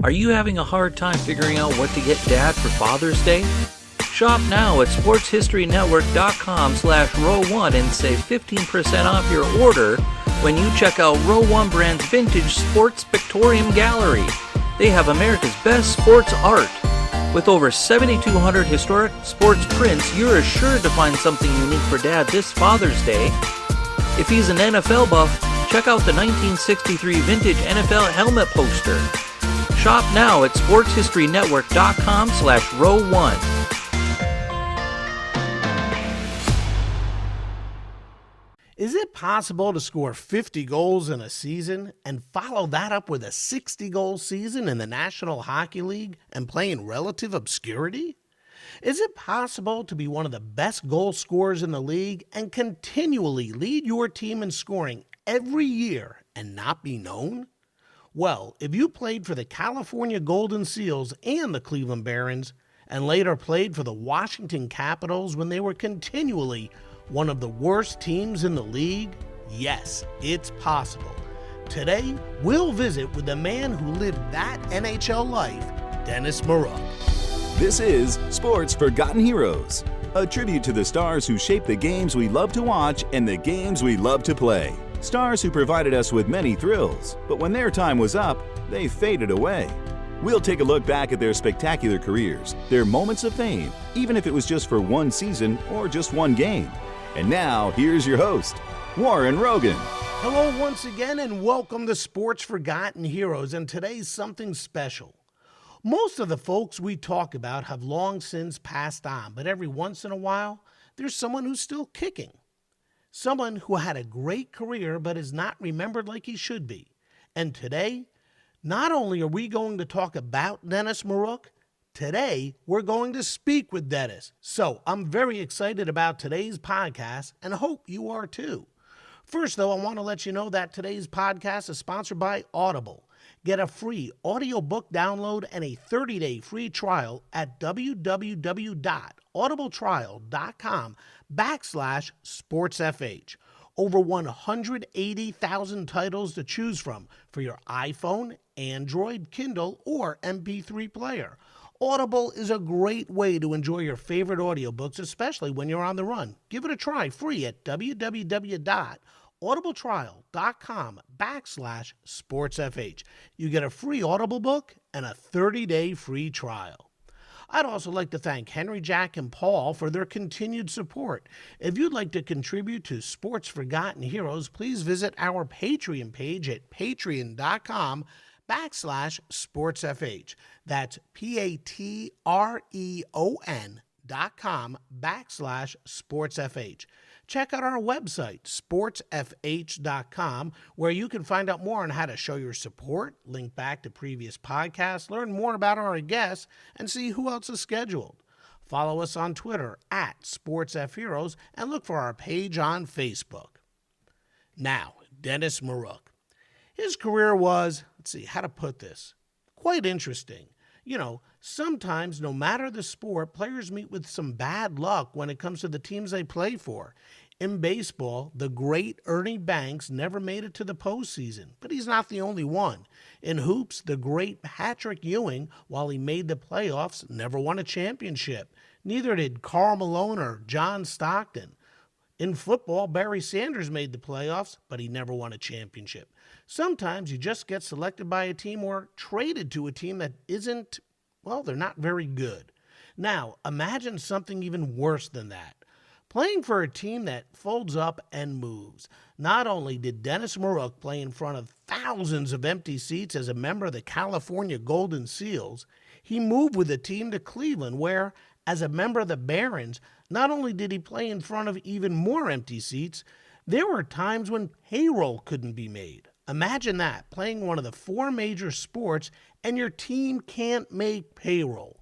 Are you having a hard time figuring out what to get Dad for Father's Day? Shop now at sportshistorynetwork.com/row1 and save 15% off your order when you check out Row 1 Brand's Vintage Sports Pictorium Gallery. They have America's best sports art. With over 7,200 historic sports prints, you're assured to find something unique for Dad this Father's Day. If he's an NFL buff, check out the 1963 vintage NFL helmet poster. Shop now at sportshistorynetwork.com/row1. Is it possible to score 50 goals in a season and follow that up with a 60-goal season in the National Hockey League and play in relative obscurity? Is it possible to be one of the best goal scorers in the league and continually lead your team in scoring every year and not be known? Well, if you played for the California Golden Seals and the Cleveland Barons, and later played for the Washington Capitals when they were continually one of the worst teams in the league, yes, it's possible. Today, we'll visit with the man who lived that NHL life, Dennis Maruk. This is Sports Forgotten Heroes, a tribute to the stars who shaped the games we love to watch and the games we love to play. Stars who provided us with many thrills, but when their time was up, they faded away. We'll take a look back at their spectacular careers, their moments of fame, even if it was just for one season or just one game. And now, here's your host, Warren Rogan. Hello once again and welcome to Sports Forgotten Heroes, and today's something special. Most of the folks we talk about have long since passed on, but every once in a while, there's someone who's still kicking. Someone who had a great career but is not remembered like he should be. And today, not only are we going to talk about Dennis Maruk, today we're going to speak with Dennis. So I'm very excited about today's podcast and hope you are too. First, though, I want to let you know that today's podcast is sponsored by Audible. Get a free audiobook download and a 30-day free trial at www.audibletrial.com/sportsfh. Over 180,000 titles to choose from for your iPhone, Android, Kindle, or MP3 player. Audible is a great way to enjoy your favorite audiobooks, especially when you're on the run. Give it a try free at www.audibletrial.com/sportsfh. You get a free Audible book and a 30-day free trial. I'd also like to thank Henry, Jack, and Paul for their continued support. If you'd like to contribute to Sports Forgotten Heroes, please visit our Patreon page at patreon.com/sportsfh. That's patreon.com/sportsfh. Check out our website, sportsfh.com, where you can find out more on how to show your support, link back to previous podcasts, learn more about our guests, and see who else is scheduled. Follow us on Twitter at SportsFHeroes and look for our page on Facebook. Now, Dennis Maruk. His career was, how to put this, quite interesting. You know, sometimes, no matter the sport, players meet with some bad luck when it comes to the teams they play for. In baseball, the great Ernie Banks never made it to the postseason, but he's not the only one. In hoops, the great Patrick Ewing, while he made the playoffs, never won a championship. Neither did Karl Malone or John Stockton. In football, Barry Sanders made the playoffs, but he never won a championship. Sometimes you just get selected by a team or traded to a team that isn't, they're not very good. Now, imagine something even worse than that. Playing for a team that folds up and moves. Not only did Dennis Maruk play in front of thousands of empty seats as a member of the California Golden Seals, he moved with the team to Cleveland where, as a member of the Barons, not only did he play in front of even more empty seats, there were times when payroll couldn't be made. Imagine that, playing one of the four major sports and your team can't make payroll.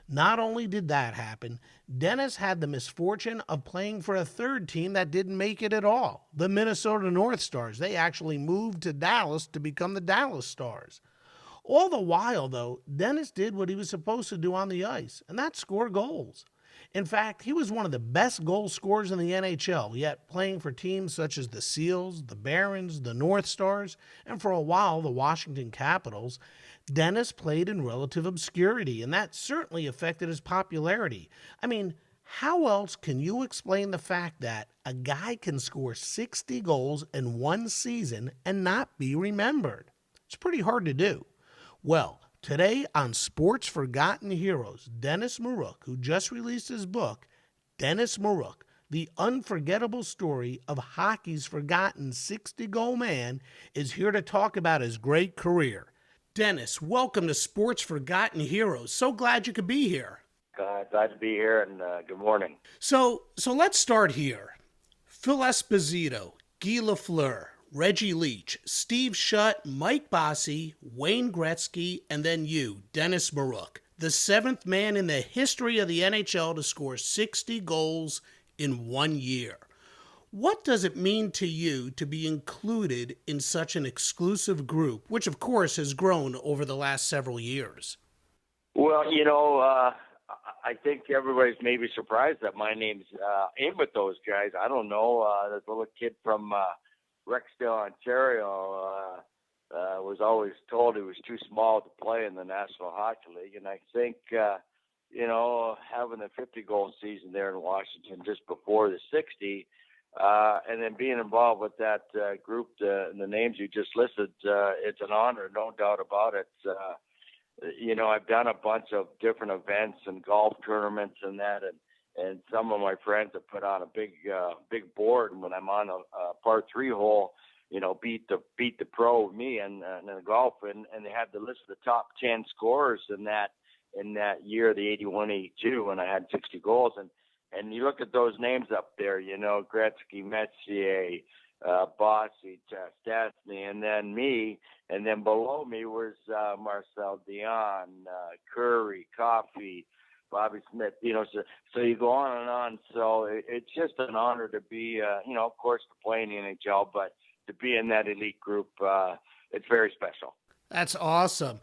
Not only did that happen, Dennis had the misfortune of playing for a third team that didn't make it at all, the Minnesota North Stars. They actually moved to Dallas to become the Dallas Stars. All the while, though, Dennis did what he was supposed to do on the ice, and that's score goals. In fact, he was one of the best goal scorers in the NHL, yet playing for teams such as the Seals, the Barons, the North Stars, and for a while the Washington Capitals. Dennis played in relative obscurity, and that certainly affected his popularity. I mean, how else can you explain the fact that a guy can score 60 goals in one season and not be remembered? It's pretty hard to do. Well, today on Sports Forgotten Heroes, Dennis Maruk, who just released his book, Dennis Maruk, the unforgettable story of hockey's forgotten 60-goal man, is here to talk about his great career. Dennis, welcome to Sports Forgotten Heroes. So glad you could be here. Glad to be here, and good morning. So let's start here. Phil Esposito, Guy Lafleur, Reggie Leach, Steve Shutt, Mike Bossy, Wayne Gretzky, and then you, Dennis Maruk, the seventh man in the history of the NHL to score 60 goals in 1 year. What does it mean to you to be included in such an exclusive group, which of course has grown over the last several years? Well, I think everybody's maybe surprised that my name's in with those guys. I don't know. This little kid from Rexdale, Ontario, was always told he was too small to play in the National Hockey League, and I think having the 50-goal season there in Washington just before the 60. And then being involved with that group, the names you just listed, it's an honor, no doubt about it. I've done a bunch of different events and golf tournaments and that, and some of my friends have put on a big board. And when I'm on a par 3 hole, beat the pro, me, and the golf, and they had the list of the top 10 scorers in that year, the 81-82, when I had 60 goals. And you look at those names up there, Gretzky, Messier, Bossy, Stastny, and then me. And then below me was Marcel Dion, Curry, Coffey, Bobby Smith, so you go on and on. So it's just an honor to be, of course, to play in the NHL, but to be in that elite group, it's very special. That's awesome.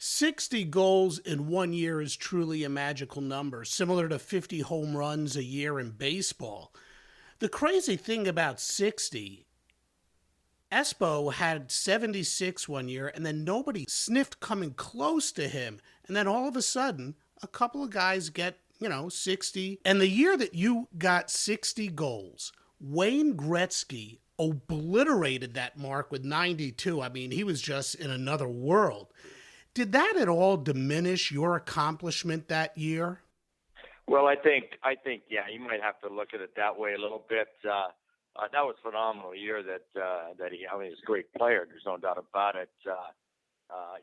60 goals in 1 year is truly a magical number, similar to 50 home runs a year in baseball. The crazy thing about 60, Espo had 76 1 year, and then nobody sniffed coming close to him. And then all of a sudden, a couple of guys get, 60. And the year that you got 60 goals, Wayne Gretzky obliterated that mark with 92. I mean, he was just in another world. Did that at all diminish your accomplishment that year? Well, I think, yeah, you might have to look at it that way a little bit. That was a phenomenal year that he's a great player. There's no doubt about it.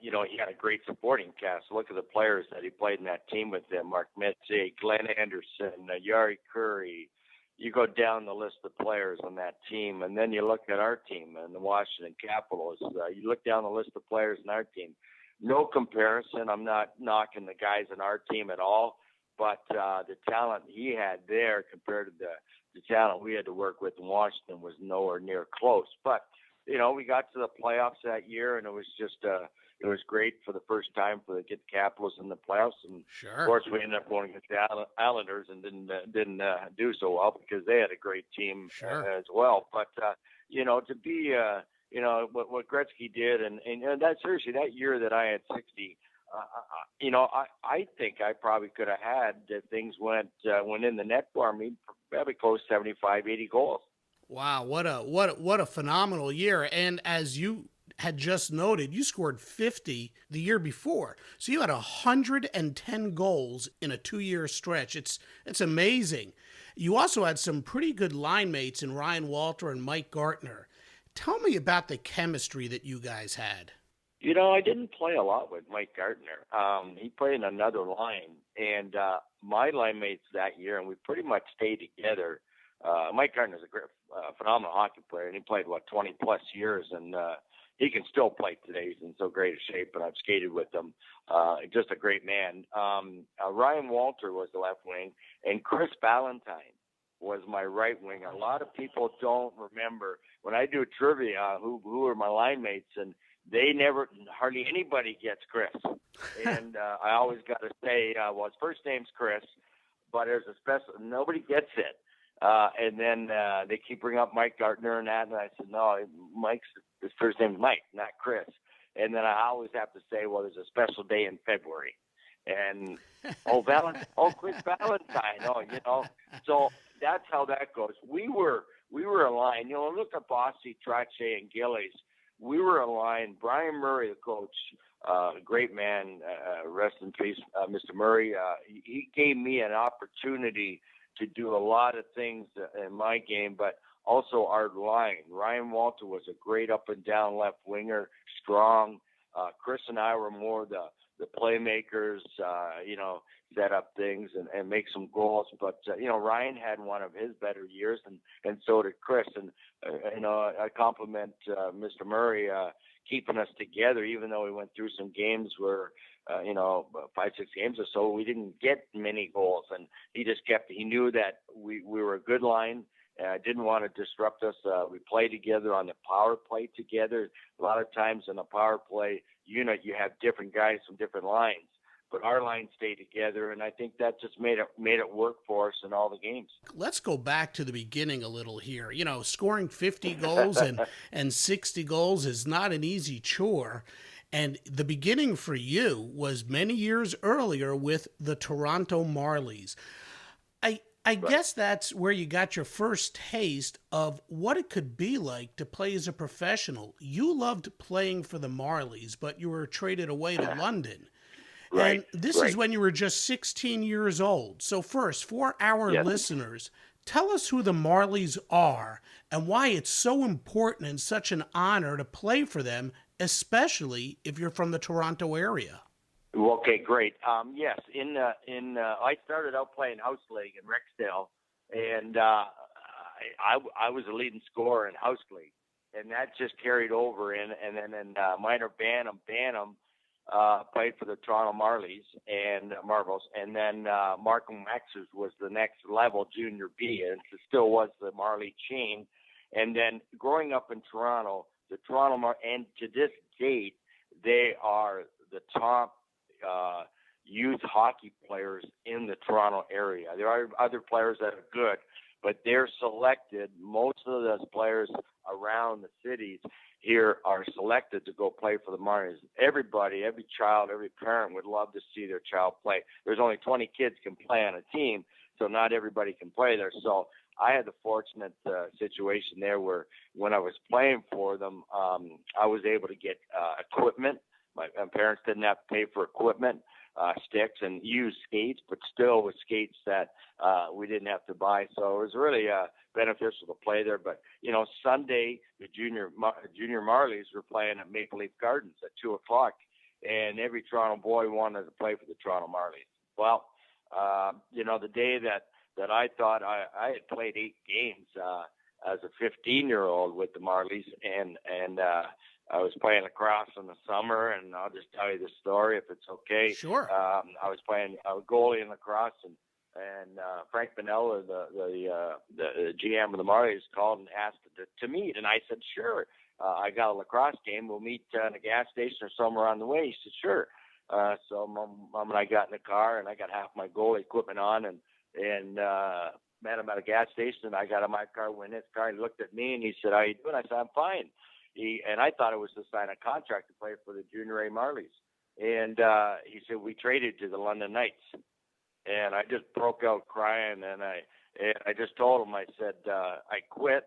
He had a great supporting cast. Look at the players that he played in that team with him: Mark Messier, Glenn Anderson, Yari Curry. You go down the list of players on that team, and then you look at our team and the Washington Capitals. You look down the list of players in our team. No comparison. I'm not knocking the guys in our team at all, but the talent he had there compared to the talent we had to work with in Washington was nowhere near close. But we got to the playoffs that year, and it was just it was great for the first time to get the Capitals in the playoffs. And sure. Of course, we ended up going against the Islanders and didn't do so well because they had a great team as well. But to be what Gretzky did, and that seriously, that year that I had 60, I think I probably could have had, if things went in the net for me, probably close 75, 80 goals. Wow, what a phenomenal year. And as you had just noted, you scored 50 the year before. So you had 110 goals in a 2-year stretch. It's amazing. You also had some pretty good line mates in Ryan Walter and Mike Gartner. Tell me about the chemistry that you guys had. I didn't play a lot with Mike Gartner. He played in another line, and my line mates that year, and we pretty much stayed together. Mike Gartner's a great, phenomenal hockey player, and he played 20-plus years, and he can still play today. He's in so great a shape, and I've skated with him. Just a great man. Ryan Walter was the left wing, and Chris Ballantyne was my right wing. A lot of people don't remember when I do trivia who are my line mates, and hardly anybody gets Chris. And I always got to say, his first name's Chris, but there's a special, nobody gets it. And then they keep bringing up Mike Gartner and that, and I said, no, his first name's Mike, not Chris. And then I always have to say, well, there's a special day in February. And, Chris Valentine. So that's how that goes. We were aligned. Look at Bossy, Trache, and Gillies. We were aligned. Brian Murray, the coach, great man, rest in peace, Mr. Murray. He gave me an opportunity to do a lot of things in my game, but also our line. Ryan Walter was a great up and down left winger, strong. Chris and I were more the playmakers, set up things and make some goals. But, Ryan had one of his better years, and so did Chris. And, I compliment Mr. Murray keeping us together, even though we went through some games where, 5-6 games or so, we didn't get many goals. And he knew that we were a good line. Didn't want to disrupt us. We played together on the power play together. A lot of times in the power play unit, you have different guys from different lines, but our line stayed together, and I think that just made it work for us in all the games. Let's go back to the beginning a little here. Scoring 50 goals and 60 goals is not an easy chore. And the beginning for you was many years earlier with the Toronto Marlies. I guess that's where you got your first taste of what it could be like to play as a professional. You loved playing for the Marlies, but you were traded away to London. Right. And this is when you were just 16 years old. So first, for our listeners, tell us who the Marlies are and why it's so important and such an honor to play for them, especially if you're from the Toronto area. Okay, great. Yes, I started out playing house league in Rexdale, and I was a leading scorer in house league, and that just carried over and then in minor Bantam, played for the Toronto Marlies and Marvels, and then Markham Waxers was the next level, Junior B, and it still was the Marley chain. And then growing up in Toronto, the Toronto and to this date, they are the top youth hockey players in the Toronto area. There are other players that are good, but they're selected. Most of those players around the cities here are selected to go play for the Marlies. Everybody, every child, every parent would love to see their child play. There's only 20 kids can play on a team, so not everybody can play there. So I had the fortunate situation there where when I was playing for them, I was able to get equipment. My parents didn't have to pay for equipment, sticks, and use skates, but still with skates that we didn't have to buy. So it was really beneficial to play there. But, Sunday, the junior Marlies were playing at Maple Leaf Gardens at 2 o'clock, and every Toronto boy wanted to play for the Toronto Marlies. Well, the day that I thought I had played 8 games as a 15-year-old with the Marlies, and I was playing lacrosse in the summer, and I'll just tell you the story if it's okay. Sure. I was playing goalie in lacrosse, and Frank Manella, the GM of the Marlies, called and asked to meet, and I said sure. I got a lacrosse game. We'll meet in a gas station or somewhere on the way. He said sure. So Mom and I got in the car, and I got half my goalie equipment on, and met him at a gas station. And I got in my car, went in his car, and he looked at me, and he said, "How you doing?" I said, "I'm fine." And I thought it was to sign a contract to play for the Junior A Marlies. And he said, "We traded to the London Knights." And I just broke out crying, and I just told him, I said, I quit,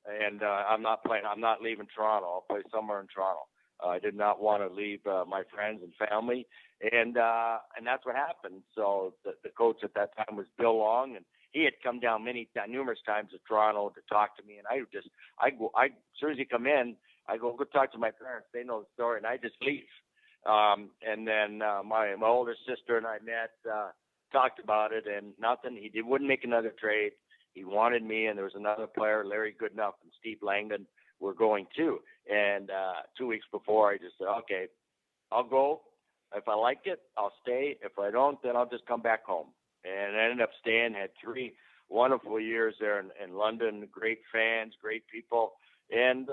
and I'm not playing. I'm not leaving Toronto. I'll play somewhere in Toronto. I did not want to leave my friends and family, and that's what happened. So the coach at that time was Bill Long, and he had come down numerous times to Toronto to talk to me, and I as soon as he come in, I go talk to my parents. They know the story, and I just leave. And then my older sister and I met, talked about it, and nothing. He wouldn't make another trade. He wanted me, and there was another player, Larry Goodenough and Steve Langdon, were going too. And 2 weeks before, I just said, okay, I'll go. If I like it, I'll stay. If I don't, then I'll just come back home. And I ended up staying, had 3 wonderful years there in London, great fans, great people. And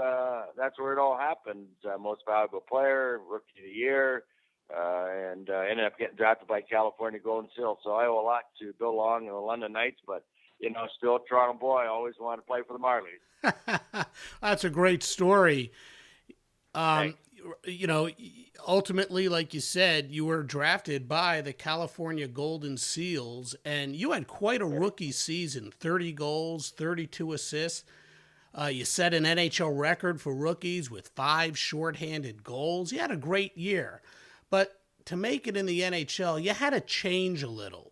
that's where it all happened. Most valuable player, rookie of the year, and ended up getting drafted by California Golden Seal. So I owe a lot to Bill Long and the London Knights, but, still a Toronto boy. I always wanted to play for the Marlies. That's a great story. ultimately, like you said, you were drafted by the California Golden Seals, and you had quite a rookie season, 30 goals, 32 assists. You set an NHL record for rookies with 5 shorthanded goals. You had a great year. But to make it in the NHL, you had to change a little.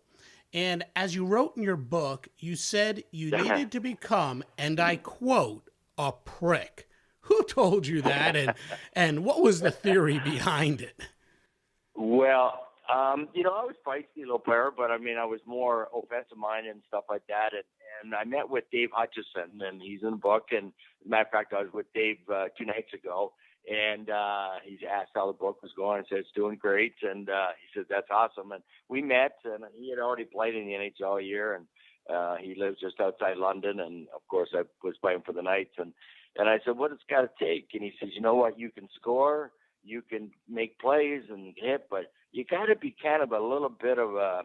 And as you wrote in your book, you said you needed to become, and I quote, a prick. Who told you that, and what was the theory behind it? Well, I was feisty little player, but I mean, I was more offensive minded and stuff like that. And I met with Dave Hutchison, and he's in the book. And as a matter of fact, I was with Dave 2 nights ago, and he's asked how the book was going. I said it's doing great, and he said that's awesome. And we met, and he had already played in the NHL a year, and he lives just outside London. And of course, I was playing for the Knights, and I said, what it's got to take? And he says, you know what, you can score, you can make plays and hit, but you got to be kind of a little bit of a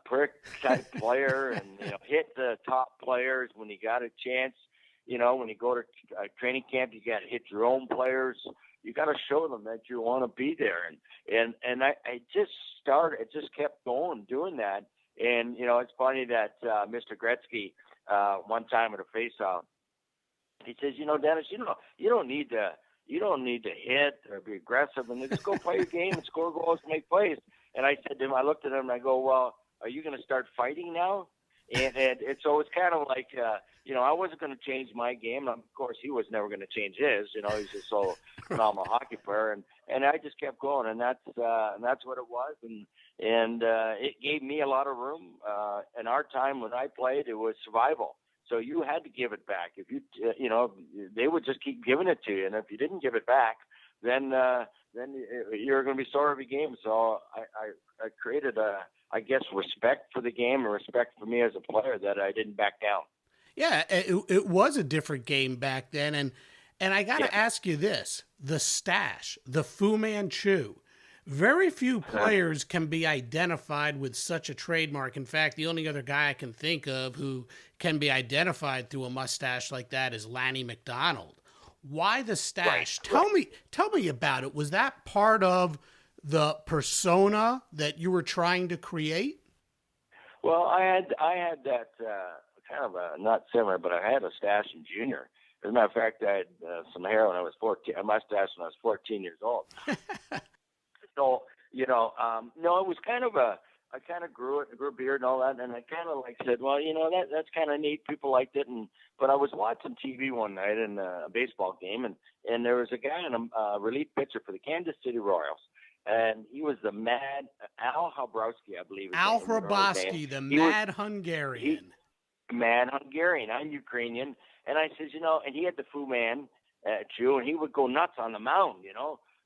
prick type player and, hit the top players when you got a chance. When you go to training camp, you got to hit your own players. You got to show them that you want to be there. And I just kept going, doing that. And, it's funny that Mr. Gretzky, one time at a face-off, he says, Dennis, you don't need to hit or be aggressive, and just go play your game and score goals and make plays. And I said to him, I looked at him and I go, well, are you going to start fighting now? And so it's kind of like, I wasn't going to change my game. And of course, he was never going to change his. He's just so phenomenal hockey player, and I just kept going, and that's what it was, and it gave me a lot of room. In our time when I played, it was survival. So you had to give it back. If they would just keep giving it to you, and if you didn't give it back, then you're going to be sore every game. So I created respect for the game and respect for me as a player that I didn't back down. Yeah, it was a different game back then, and I got to ask you this: the stash, the Fu Manchu. Very few players can be identified with such a trademark. In fact, the only other guy I can think of who can be identified through a mustache like that is Lanny McDonald. Why the stash? Right. Tell me about it. Was that part of the persona that you were trying to create? Well, I had that kind of not similar, but I had a stash in junior. As a matter of fact, I had some hair when I was 14, a mustache when I was 14 years old. So, no, it was kind of I kind of grew a beard and all that, and I kind of said, well, that's kind of neat. People liked it, but I was watching TV one night in a baseball game, and there was a guy in a relief pitcher for the Kansas City Royals, and he was the Mad Al Hrabowski, I believe. Al Hrabowski, the Mad Hungarian. Mad Hungarian. I'm Ukrainian, and I said, and he had the Fu Man Chew, and he would go nuts on the mound,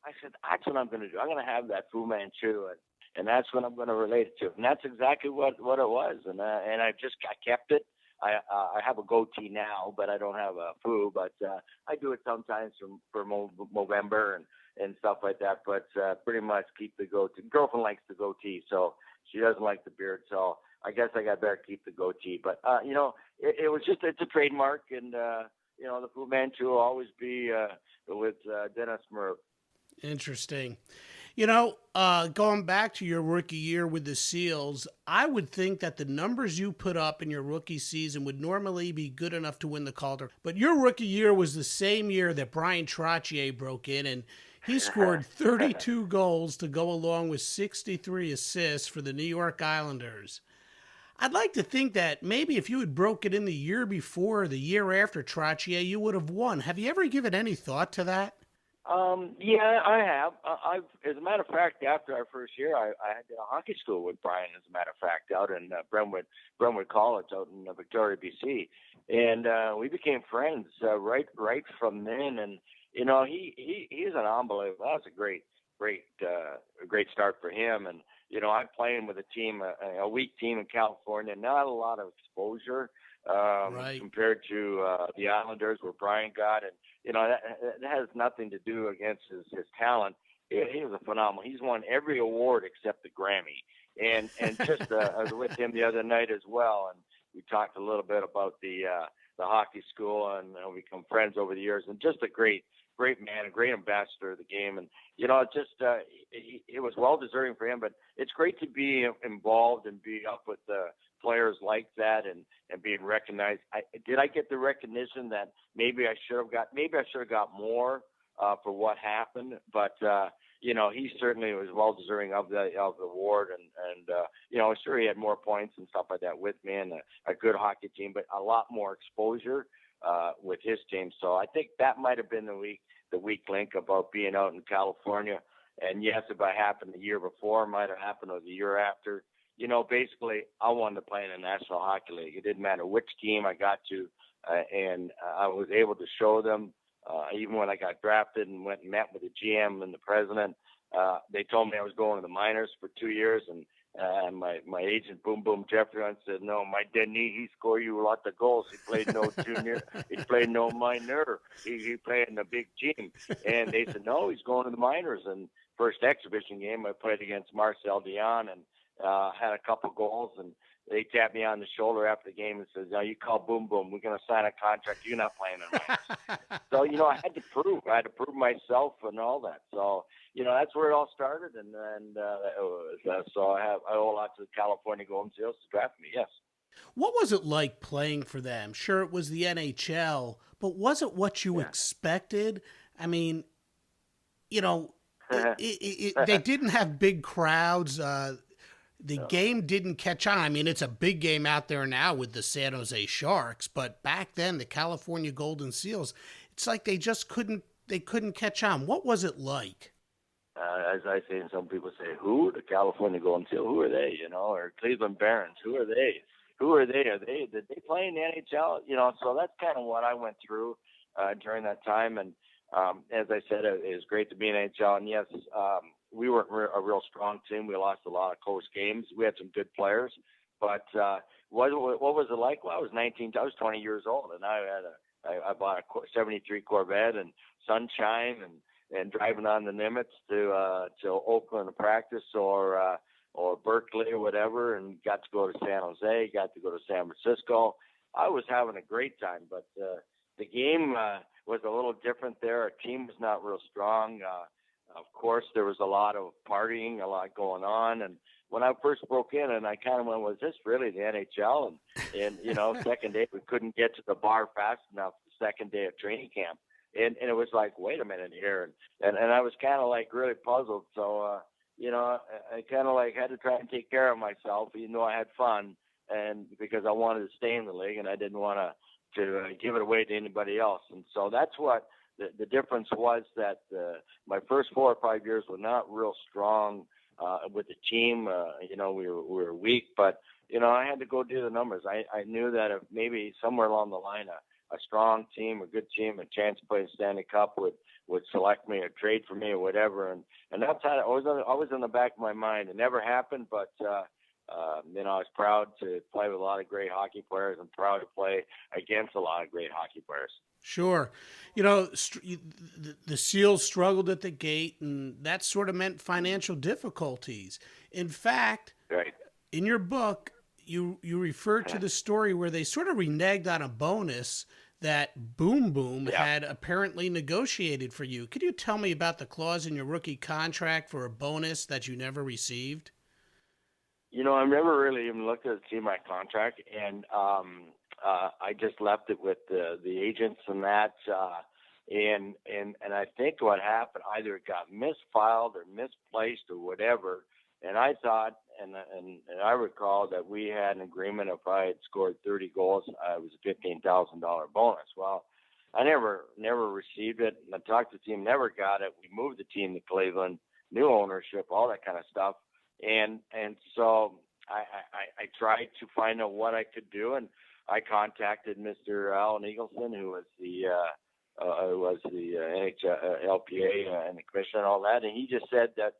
I said, that's what I'm going to do. I'm going to have that Fu Manchu, and that's what I'm going to relate it to. And that's exactly what it was. And I kept it. I have a goatee now, but I don't have a Fu. But I do it sometimes for November and stuff like that. But pretty much keep the goatee. Girlfriend likes the goatee, so she doesn't like the beard. So I guess I got better keep the goatee. But it was just it's a trademark, and the Fu Manchu will always be with Dennis Maruk. Interesting. Going back to your rookie year with the Seals, I would think that the numbers you put up in your rookie season would normally be good enough to win the Calder. But your rookie year was the same year that Bryan Trottier broke in, and he scored 32 goals to go along with 63 assists for the New York Islanders. I'd like to think that maybe if you had broken in the year before or the year after Trottier, you would have won. Have you ever given any thought to that? Yeah, I have. As a matter of fact, after our first year, I had a hockey school with Bryan, as a matter of fact, out in Brentwood College out in Victoria, BC. And we became friends right from then. And, he's an unbelievable. That was a great start for him. And, I'm playing with a team, a weak team in California, not a lot of exposure compared to the Islanders where Bryan got. And, that has nothing to do against his talent. He was a phenomenal. He's won every award except the Grammy. And just I was with him the other night as well, and we talked a little bit about the hockey school, and we become friends over the years. And just a great great man, a great ambassador of the game. And, it was well-deserving for him, but it's great to be involved and be up with players like that and being recognized. Did I get the recognition that maybe I should have got? Maybe I should have got more for what happened, but he certainly was well-deserving of the award, and sure, he had more points and stuff like that with me, and a good hockey team, but a lot more exposure with his team. So I think that might have been the weak link about being out in California. And yes, if it happened the year before, it might have happened or the year after. Basically, I wanted to play in the National Hockey League. It didn't matter which team I got to, and I was able to show them. Even when I got drafted and went and met with the GM and the president, they told me I was going to the minors for 2 years, and my agent, Boom Jeffrey, said, "No, my Denny, he scored you lots of goals. He played no junior, he played no minor. He played in a big team." And they said, "No, he's going to the minors." And first exhibition game, I played against Marcel Dion and had a couple goals, and they tapped me on the shoulder after the game and says, "Now you call Boom. We're going to sign a contract. You're not playing in minors." So, I had to prove myself and all that. So, that's where it all started. So I owe a lot to the California Golden Seals to draft me. Yes. What was it like playing for them? Sure, it was the NHL, but was it what you expected? I mean, they didn't have big crowds. The game didn't catch on. I mean, it's a big game out there now with the San Jose Sharks, but back then, the California Golden Seals, it's like they just couldn't catch on. What was it like? As I say, and some people say, who? The California Golden Seals? Who are they? Or Cleveland Barons? Who are they? Did they play in the NHL? So that's kind of what I went through during that time. And as I said, it was great to be in NHL. And yes, we weren't a real strong team. We lost a lot of close games. We had some good players, but what was it like? Well, I was 19. I was 20 years old, and I bought a '73 Corvette and sunshine and driving on the Nimitz to Oakland to practice or Berkeley or whatever, and got to go to San Jose, got to go to San Francisco. I was having a great time, but the game was a little different there. Our team was not real strong. Of course, there was a lot of partying, a lot going on. And when I first broke in, and I kind of went, was this really the NHL? And second day, we couldn't get to the bar fast enough the second day of training camp. And it was like, wait a minute here. And I was kind of like really puzzled. So, I kind of like had to try and take care of myself, even though I had fun, and because I wanted to stay in the league and I didn't want to give it away to anybody else. And so that's what the difference was, that my first 4 or 5 years were not real strong with the team. We were weak, but I had to go do the numbers. I knew that if maybe somewhere along the line a strong team, a good team, a chance to play in Stanley Cup would select me or trade for me or whatever. And that's how it was always in the back of my mind. It never happened, but I was proud to play with a lot of great hockey players and proud to play against a lot of great hockey players. Sure. The Seals struggled at the gate, and that sort of meant financial difficulties. In fact, right. In your book, you refer to the story where they sort of reneged on a bonus that Boom had apparently negotiated for you. Could you tell me about the clause in your rookie contract for a bonus that you never received? I never really even looked at my contract, and I just left it with the agents and that. And I think what happened, either it got misfiled or misplaced or whatever. And I thought, and I recall that we had an agreement if I had scored 30 goals, it was a $15,000 bonus. Well, I never received it. And I talked to the team, never got it. We moved the team to Cleveland, new ownership, all that kind of stuff. And so I tried to find out what I could do, and I contacted Mr. Alan Eagleson, who was the LPA and the commissioner and all that, and he just said that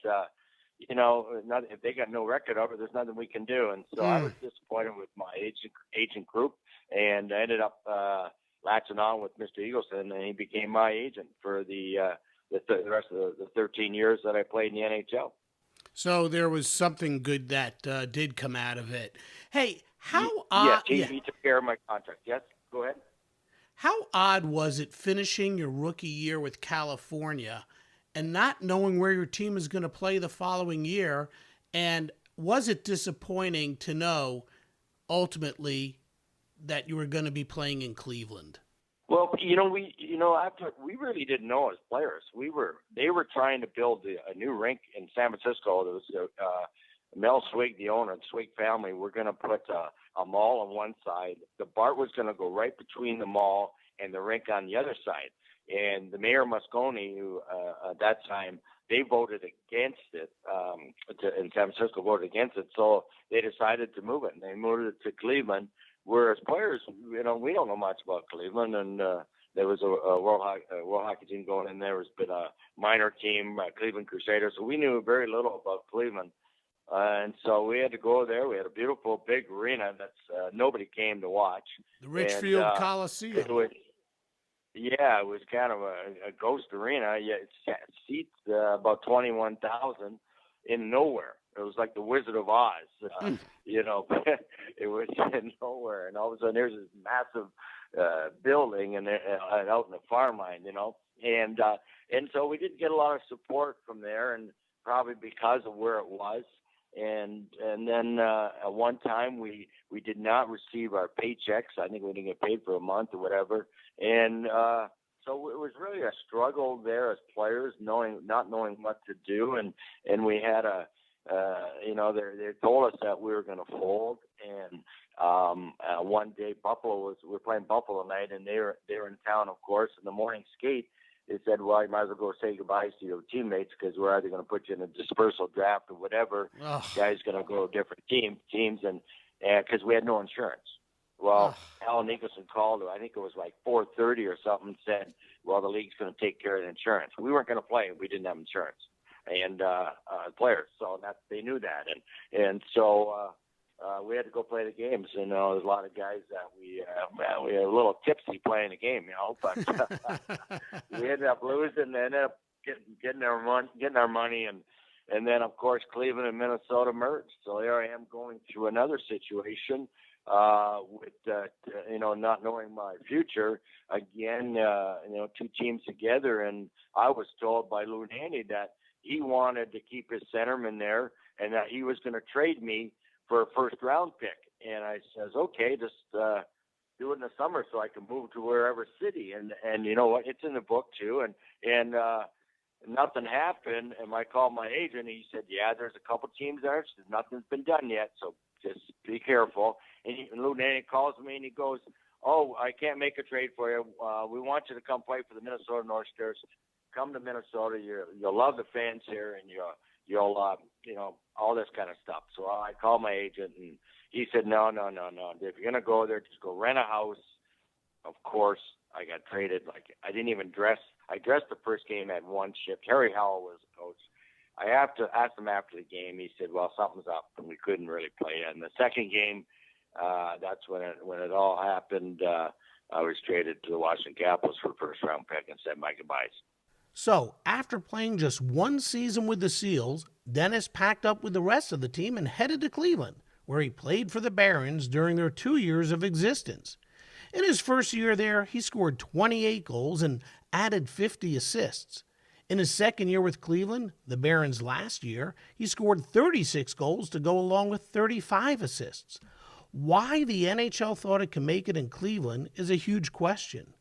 if they got no record of it, there's nothing we can do. And so I was disappointed with my agent group, and I ended up latching on with Mr. Eagleson, and he became my agent for the rest of the 13 years that I played in the NHL. So there was something good that did come out of it. Hey, he took care of my contract. Yes, go ahead. How odd was it finishing your rookie year with California and not knowing where your team is going to play the following year? And was it disappointing to know ultimately that you were going to be playing in Cleveland? Well, after we really didn't know as players. They were trying to build a new rink in San Francisco. There was Mel Swig, the owner, the Swig family. We're going to put a mall on one side. The BART was going to go right between the mall and the rink on the other side. And the mayor Moscone, who at that time they voted against it, in San Francisco voted against it. So they decided to move it, and they moved it to Cleveland. Whereas players, we don't know much about Cleveland, and there was a World Hockey team going in there. There was been a minor team, Cleveland Crusaders, so we knew very little about Cleveland. And so we had to go there. We had a beautiful big arena that's nobody came to watch. The Richfield Coliseum. It was kind of a ghost arena. Yeah, it seats about 21,000 in nowhere. It was like the Wizard of Oz, it was in nowhere, and all of a sudden there's this massive building and out in the farmland, and so we didn't get a lot of support from there, and probably because of where it was, and then at one time we did not receive our paychecks. I think we didn't get paid for a month or whatever, and so it was really a struggle there as players, not knowing what to do, and we had they told us that we were going to fold, and one day we were playing Buffalo night, and they were in town, of course. In the morning skate, they said, well, you might as well go say goodbye to your teammates because we're either going to put you in a dispersal draft or whatever. Guys going to go to different teams, and because we had no insurance. Well, Alan Nicholson called, I think it was like 4:30 or something, said, well, the league's going to take care of the insurance. We weren't going to play if we didn't have insurance. And players, so that they knew that, and so we had to go play the games. And there's a lot of guys that we were a little tipsy playing the game, but we ended up losing. And ended up getting our money, and then of course Cleveland and Minnesota merged. So here I am going through another situation with not knowing my future again. Two teams together, and I was told by Lou Nanny that he wanted to keep his centerman there and that he was going to trade me for a first-round pick. And I says, okay, just do it in the summer so I can move to wherever city. And you know what? It's in the book, too. And nothing happened. And I called my agent. And he said, yeah, there's a couple teams there. Nothing's been done yet, so just be careful. And Lou Nanny calls me, and he goes, oh, I can't make a trade for you. We want you to come play for the Minnesota North Stars. Come to Minnesota, you'll love the fans here, and you'll all this kind of stuff. So I called my agent, and he said, no. If you're gonna go there, just go rent a house. Of course, I got traded. Like I didn't even dress. I dressed the first game at one shift. Harry Howell was the coach. I have to ask him after the game. He said, well, something's up, and we couldn't really play. And the second game, that's when it all happened. I was traded to the Washington Capitals for a first-round pick and said my goodbyes. So, after playing just one season with the Seals, Dennis packed up with the rest of the team and headed to Cleveland, where he played for the Barons during their 2 years of existence. In his first year there, he scored 28 goals and added 50 assists. In his second year with Cleveland, the Barons' last year, he scored 36 goals to go along with 35 assists. Why the NHL thought it could make it in Cleveland is a huge question.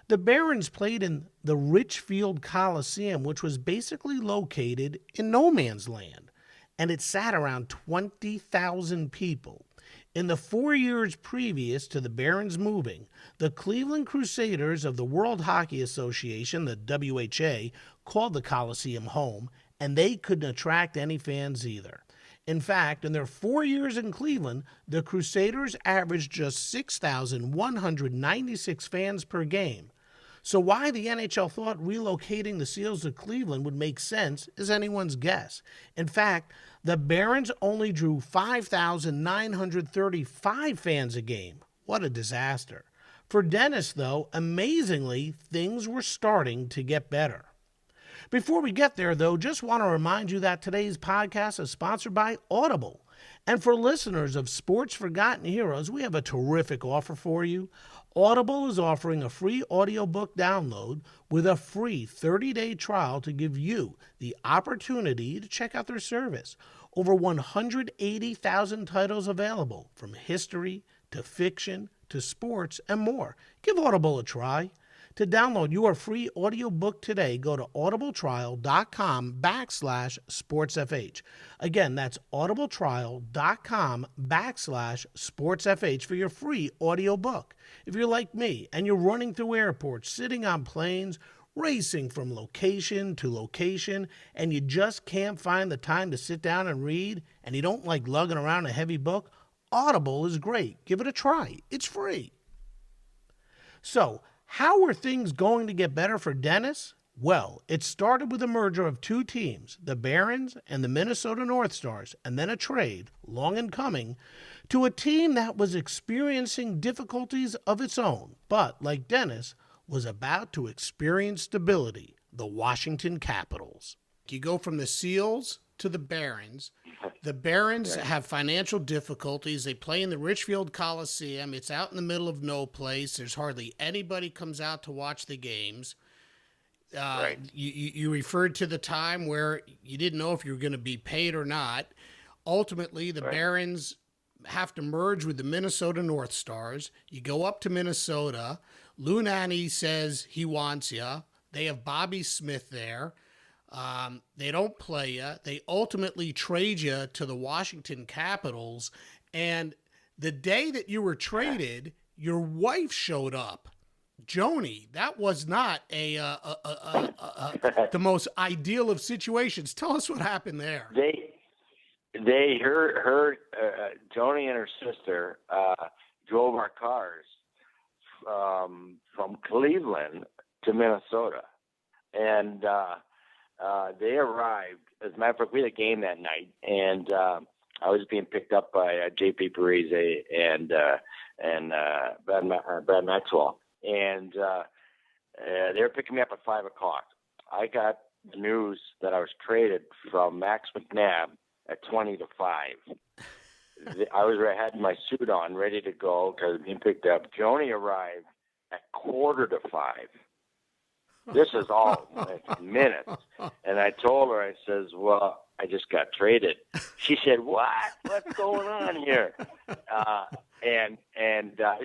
The Barons played in the Richfield Coliseum, which was basically located in no man's land, and it sat around 20,000 people. In the 4 years previous to the Barons moving, the Cleveland Crusaders of the World Hockey Association, the WHA, called the Coliseum home, and they couldn't attract any fans either. In fact, in their 4 years in Cleveland, the Crusaders averaged just 6,196 fans per game. So why the NHL thought relocating the Seals to Cleveland would make sense is anyone's guess. In fact, the Barons only drew 5,935 fans a game. What a disaster. For Dennis, though, amazingly, things were starting to get better. Before we get there, though, just want to remind you that today's podcast is sponsored by Audible. And for listeners of Sports Forgotten Heroes, we have a terrific offer for you. Audible is offering a free audiobook download with a free 30-day trial to give you the opportunity to check out their service. Over 180,000 titles available, from history to fiction to sports and more. Give Audible a try. To download your free audiobook today, go to audibletrial.com/sportsfh. Again, that's audibletrial.com/sportsfh for your free audiobook. If you're like me and you're running through airports, sitting on planes, racing from location to location, and you just can't find the time to sit down and read, and you don't like lugging around a heavy book, Audible is great. Give it a try. It's free. So, how are things going to get better for Dennis? Well, it started with a merger of two teams, the Barons and the Minnesota North Stars, and then a trade, long in coming, to a team that was experiencing difficulties of its own, but, like Dennis, was about to experience stability, the Washington Capitals. You go from the Seals to the Barons. The Barons have financial difficulties. They play in the Richfield Coliseum. It's out in the middle of no place. There's hardly anybody comes out to watch the games. You referred to the time where you didn't know if you were going to be paid or not. Ultimately, the Barons have to merge with the Minnesota North Stars. You go up to Minnesota. Lou Nanne says he wants you. They have Bobby Smith there. They don't play you. They ultimately trade you to the Washington Capitals. And the day that you were traded, your wife showed up. Joni, that was not the most ideal of situations. Tell us what happened there. Joni and her sister drove our cars from Cleveland to Minnesota, and they arrived. As a matter of fact, we had a game that night, and I was being picked up by J.P. Parise and Brad Maxwell, and they were picking me up at 5 o'clock. I got the news that I was traded from Max McNabb at 20 to 5. I had my suit on, ready to go because I was being picked up. Joni arrived at 4 to 5. This is all minutes. And I told her, I says, well, I just got traded. She said, what? What's going on here? And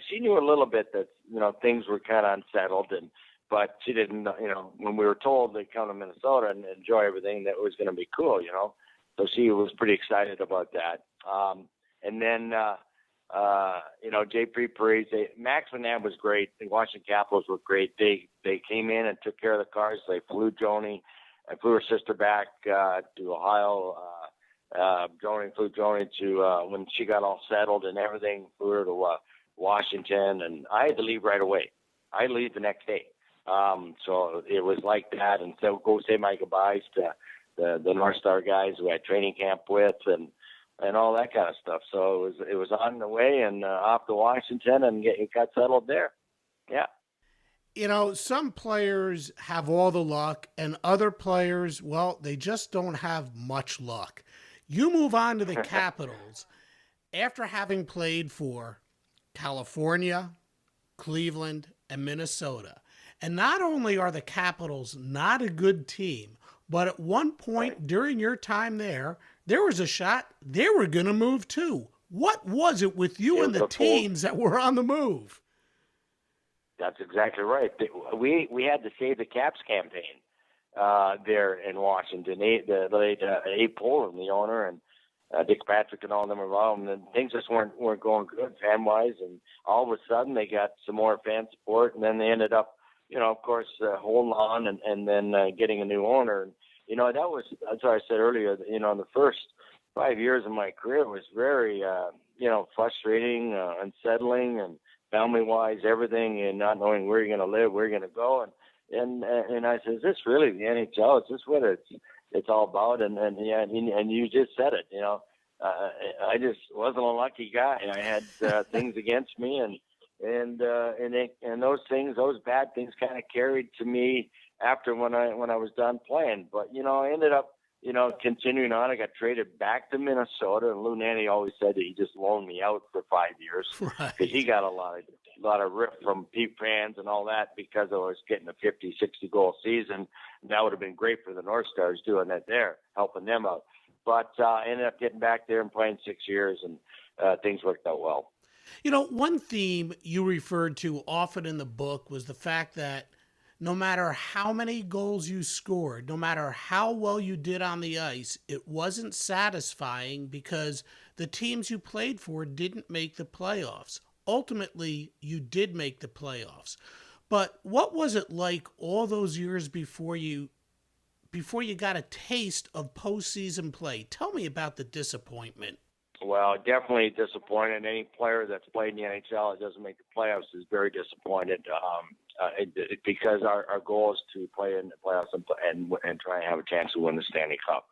she knew a little bit that, things were kind of unsettled, but she didn't, when we were told to come to Minnesota and enjoy everything, that it was going to be cool, So she was pretty excited about that. And then, J.P. Parise, Max McNabb was great. The Washington Capitals were great. They came in and took care of the cars. They flew Joni. I flew her sister back to Ohio. Joni flew Joni to when she got all settled and everything. Flew her to Washington, and I had to leave right away. I leave the next day. So it was like that, and so go say my goodbyes to the North Star guys who I had training camp with, and all that kind of stuff. So it was on the way and off to Washington, and it got settled there. Yeah. Some players have all the luck, and other players, well, they just don't have much luck. You move on to the Capitals after having played for California, Cleveland, and Minnesota. And not only are the Capitals not a good team, but at one point during your time there was a shot they were going to move too. What was it with you and the teams that were on the move? That's exactly right. We had the Save the Caps campaign there in Washington. Abe Poland, the owner, and Dick Patrick and all of them involved, and things just weren't going good fan-wise. And all of a sudden, they got some more fan support, and then they ended up, of course, holding on and then getting a new owner. And, that's what I said earlier. The first 5 years of my career was very, frustrating, unsettling, and family-wise, everything, and not knowing where you're going to live, where you're going to go. And I said, is this really the NHL? Is this what it's all about? And you just said it. I just wasn't a lucky guy. I had things against me, and those things, those bad things, kind of carried to me after when I was done playing. But I ended up continuing on, I got traded back to Minnesota, and Lou Nanne always said that he just loaned me out for 5 years because he got a lot of riff from Pete fans and all that because I was getting a 50, 60 goal season. And that would have been great for the North Stars doing that there, helping them out. But I ended up getting back there and playing 6 years, and things worked out well. One theme you referred to often in the book was the fact that no matter how many goals you scored, no matter how well you did on the ice, it wasn't satisfying because the teams you played for didn't make the playoffs. Ultimately, you did make the playoffs. But what was it like all those years before you got a taste of postseason play? Tell me about the disappointment. Well, definitely disappointed. Any player that's played in the NHL that doesn't make the playoffs is very disappointed because our goal is to play in the playoffs and try and have a chance to win the Stanley Cup.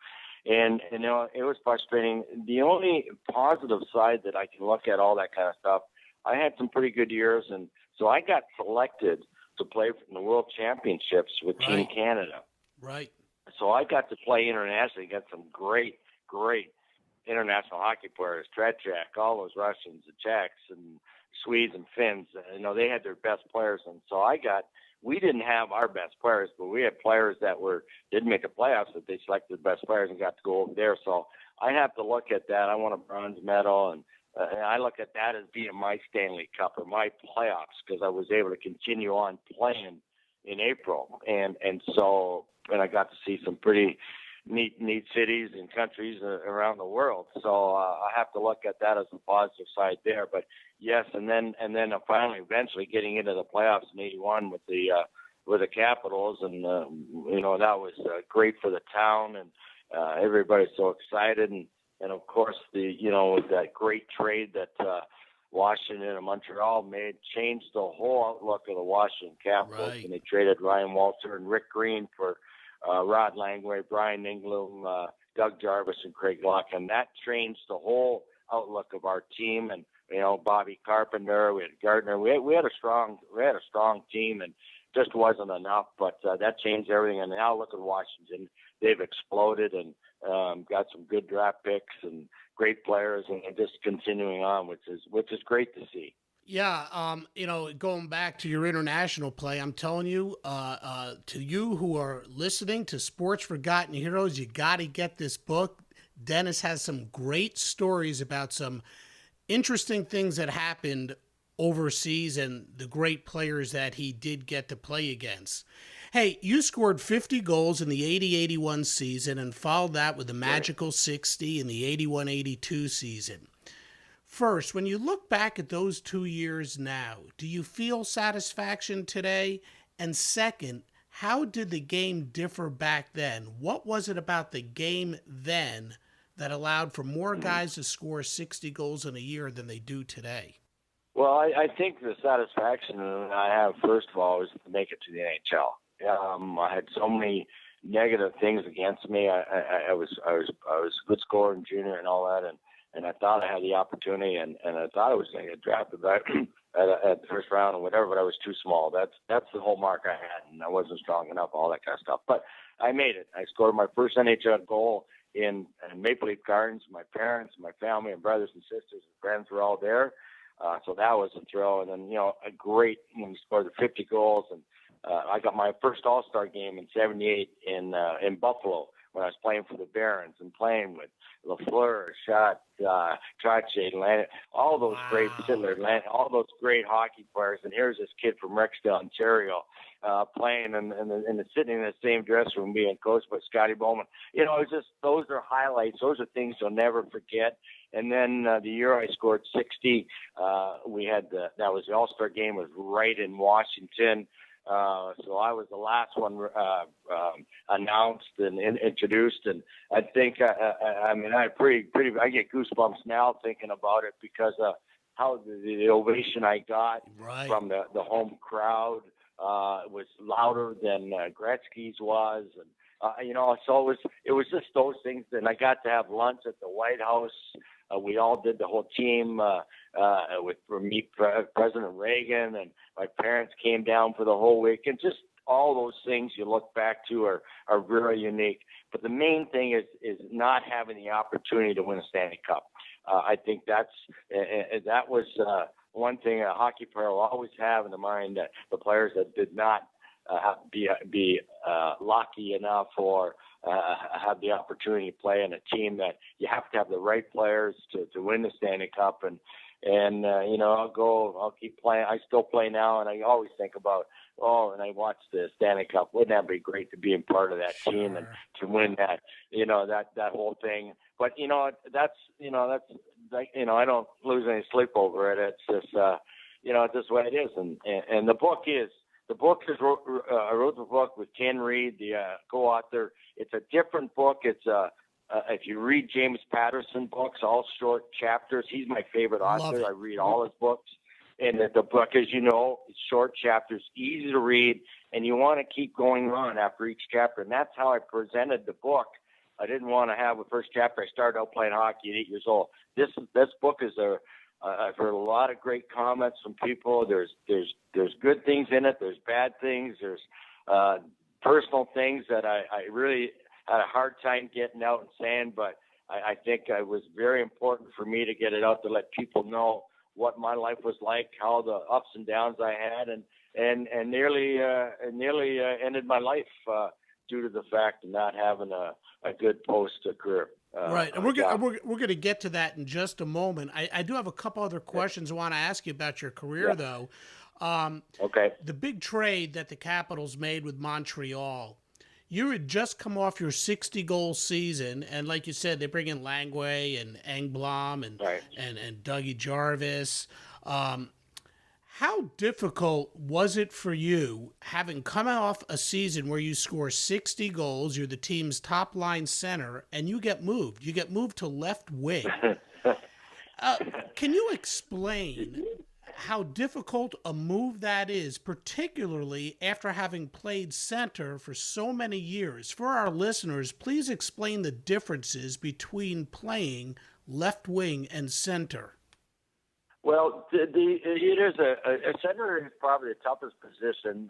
And it was frustrating. The only positive side that I can look at all that kind of stuff, I had some pretty good years, and so I got selected to play in the World Championships with Team Canada. Right. So I got to play internationally against some great international hockey players, Tretiak, all those Russians, the Czechs, and Swedes and Finns. They had their best players, and so we didn't have our best players, but we had players that didn't make the playoffs, but they selected the best players and got to go over there. So I have to look at that. I won a bronze medal, and I look at that as being my Stanley Cup or my playoffs because I was able to continue on playing in April, and I got to see some pretty neat cities and countries around the world. So I have to look at that as a positive side there. But yes, and then finally, eventually getting into the playoffs in '81 with the Capitals, and that was great for the town, and everybody's so excited, and of course that great trade that Washington and Montreal changed the whole outlook of the Washington Capitals, Right. and they traded Ryan Walter and Rick Green for Rod Langway, Brian Inglum, Doug Jarvis, and Craig Loughlin. That changed the whole outlook of our team. And Bobby Carpenter, we had Gardner. We had a strong team, and just wasn't enough. But that changed everything. And now look at Washington; they've exploded and got some good draft picks and great players, and just continuing on, which is great to see. Yeah, going back to your international play, I'm telling you, to you who are listening to Sports Forgotten Heroes, you got to get this book. Dennis has some great stories about some interesting things that happened overseas and the great players that he did get to play against. Hey, you scored 50 goals in the 80-81 season and followed that with a magical 60 in the 81-82 season. First, when you look back at those 2 years now, do you feel satisfaction today? And second, how did the game differ back then? What was it about the game then that allowed for more guys to score 60 goals in a year than they do today? Well, I think the satisfaction I have, first of all, is to make it to the NHL. I had so many negative things against me. I was a good scorer in junior and all that, and I thought I had the opportunity, and I thought I was going to get drafted at the first round or whatever, but I was too small. That's the whole mark I had, and I wasn't strong enough, all that kind of stuff. But I made it. I scored my first NHL goal in Maple Leaf Gardens. My parents, my family, and brothers and sisters and friends were all there. So that was a thrill. And then, a great, when we scored the 50 goals, and I got my first All-Star game in '78 in Buffalo, when I was playing for the Barons and playing with Lafleur, Schott, Trottier, Landon, all those great Sittler, all those great hockey players. And here's this kid from Rexdale, Ontario, playing and sitting in the same dressing room being coached by Scotty Bowman. It's just, those are highlights. Those are things you'll never forget. And then the year I scored 60, we had that was the All-Star game, was right in Washington. So I was the last one announced and introduced, and I think I get goosebumps now thinking about it because of how the ovation I got from the home crowd was louder than Gretzky's was, and so it was just those things. And I got to have lunch at the White House. We all did, the whole team, for me, President Reagan, and my parents came down for the whole week. And just, all those things you look back to are very unique. But the main thing is not having the opportunity to win a Stanley Cup. I think that was one thing a hockey player will always have in the mind, that the players that did not be lucky enough or have the opportunity to play in a team, that you have to have the right players to win the Stanley Cup. And I'll keep playing. I still play now, and I always think about, and I watch the Stanley Cup. Wouldn't that be great to be a part of that team and to win that, that whole thing. But, that's I don't lose any sleep over it. It's just, it's just what it is. And the book is, I wrote the book with Ken Reed, the co-author. It's a different book. It's if you read James Patterson books, all short chapters, he's my favorite author. I read all his books. And the book, as you know, it's short chapters, easy to read, and you want to keep going on after each chapter. And that's how I presented the book. I didn't want to have the first chapter. I started out playing hockey at 8 years old. This book is I've heard a lot of great comments from people. There's good things in it. There's bad things. There's personal things that I really had a hard time getting out and saying, but I think it was very important for me to get it out to let people know what my life was like, how the ups and downs I had, and nearly ended my life due to the fact of not having a good post career. Right, and we're going to get to that in just a moment. I do have a couple other questions I want to ask you about your career, though. Okay. The big trade that the Capitals made with Montreal, you had just come off your 60-goal season, and like you said, they bring in Langway and Engblom and Dougie Jarvis. How difficult was it for you, having come off a season where you score 60 goals, you're the team's top-line center, and you get moved? You get moved to left wing. Can you explain how difficult a move that is, particularly after having played center for so many years? For our listeners, please explain the differences between playing left wing and center. Well, it is a center is probably the toughest position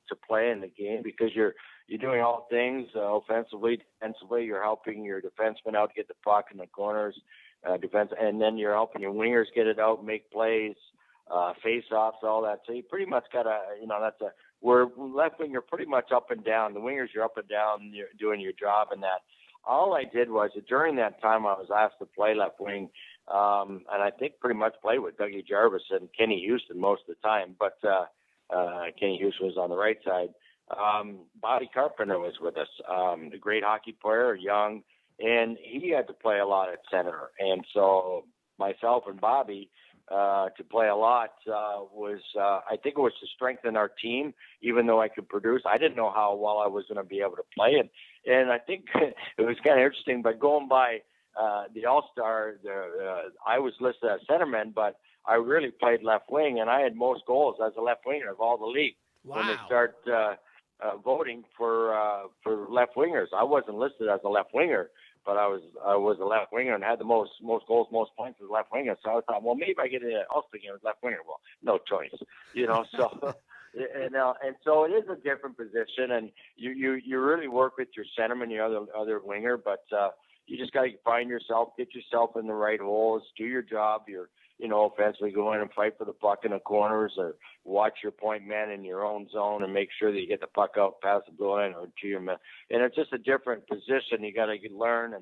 to play in the game, because you're doing all things offensively, defensively. You're helping your defensemen out get the puck in the corners, and then you're helping your wingers get it out, make plays, face-offs, all that. So you pretty much got we're left wing, you're pretty much up and down. The wingers, you're up and down, you're doing your job in that. All I did was, during that time, I was asked to play left wing, and I think pretty much played with Dougie Jarvis and Kenny Houston most of the time, but Kenny Houston was on the right side. Bobby Carpenter was with us, a great hockey player, young, and he had to play a lot at center. And so myself and Bobby, to play a lot was, I think it was to strengthen our team, even though I could produce. I didn't know how well I was going to be able to play it. And I think it was kind of interesting, but going by the All-Star, I was listed as centerman, but I really played left wing, and I had most goals as a left winger of all the league. Wow. When they start voting for left wingers, I wasn't listed as a left winger, but I was a left winger and had the most goals, most points as a left winger. So I thought, well, maybe I get an All-Star game as left winger. Well, no choice, So and so it is a different position, and you really work with your centerman, your other winger, but you just got to find yourself, get yourself in the right holes, do your job. Offensively go in and fight for the puck in the corners, or watch your point man in your own zone and make sure that you get the puck out past the blue line or to your man. And it's just a different position. You got to learn.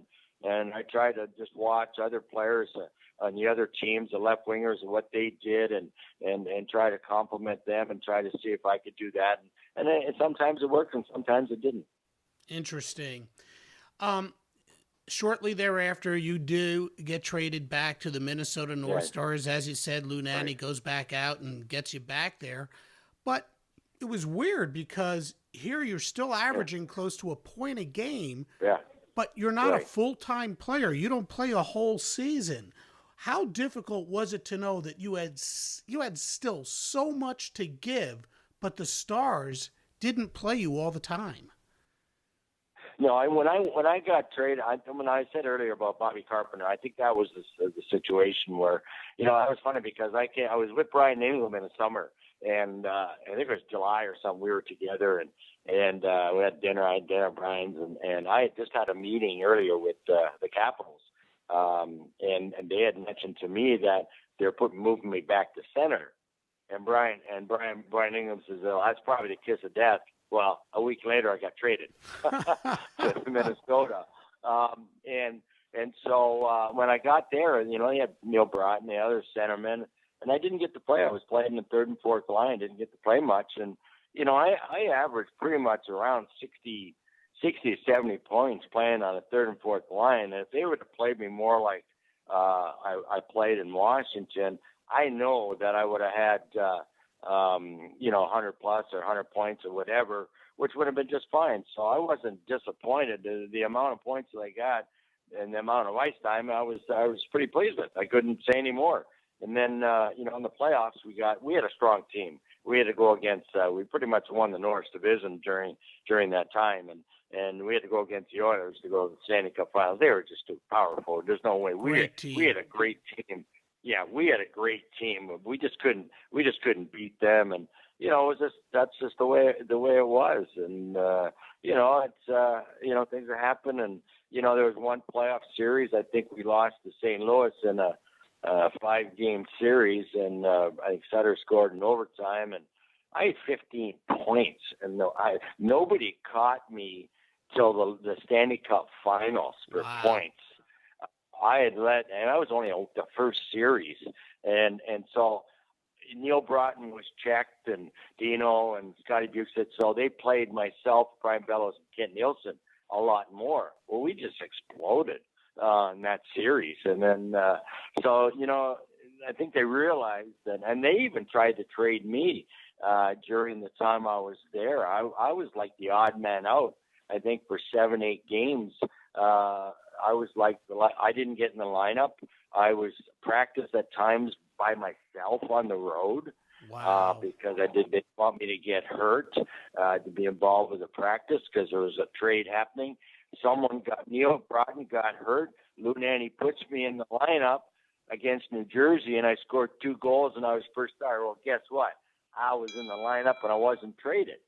And I try to just watch other players on the other teams, the left wingers, and what they did, and try to compliment them and try to see if I could do that. And sometimes it worked and sometimes it didn't. Interesting. Shortly thereafter, you do get traded back to the Minnesota North Stars. As you said, Lou Nanne goes back out and gets you back there. But it was weird, because here you're still averaging close to a point a game, but you're not a full-time player. You don't play a whole season. How difficult was it to know that you had still so much to give, but the Stars didn't play you all the time? No, when I got traded, when I said earlier about Bobby Carpenter, I think that was the situation where, it was funny because I was with Brian England in the summer, and I think it was July or something. We were together, and we had dinner. I had dinner at Brian's, and I had just had a meeting earlier with the Capitals, and they had mentioned to me that they're moving me back to center. And Brian Ingham says, "Oh, that's probably the kiss of death." Well, a week later, I got traded to Minnesota, and so when I got there, you know, they had Neil Broughton, the other centerman, and I didn't get to play. I was playing the third and fourth line, didn't get to play much, and you know, I averaged pretty much around 60 to 70 points playing on the third and fourth line. And if they would have played me more like I played in Washington, I know that I would have had, you know, 100 plus or 100 points or whatever, which would have been just fine. So I wasn't disappointed. The amount of points that I got and the amount of ice time, I was pretty pleased with. I couldn't say any more. And then, you know, in the playoffs, we had a strong team. We had to go against, we pretty much won the Norris Division during that time. And we had to go against the Oilers to go to the Stanley Cup Finals. They were just too powerful. There's no way. We had a great team. Yeah, we had a great team. We just couldn't beat them. And, you know, that's just the way it was. And, you know, it's, you know, things are happening. And, you know, there was one playoff series. I think we lost to St. Louis in a 5-game series, and I think Sutter scored in overtime, and I had 15 points, and nobody caught me till the Stanley Cup Finals for points. I had and I was only the first series, and so Neil Broughton was checked, and Dino and Scotty Buksit, so they played myself, Brian Bellows, and Kent Nielsen a lot more. Well, we just exploded in that series. And then, so, you know, I think they realized that, and they even tried to trade me during the time I was there. I was like the odd man out, I think, for 7-8 games. I was like, I didn't get in the lineup. I was practiced at times by myself on the road. Wow. Because they didn't want me to get hurt, to be involved with the practice, because there was a trade happening. Neil Broughton got hurt. Lou Nanne puts me in the lineup against New Jersey, and I scored 2 goals, and I was first star. Well, guess what? I was in the lineup, and I wasn't traded.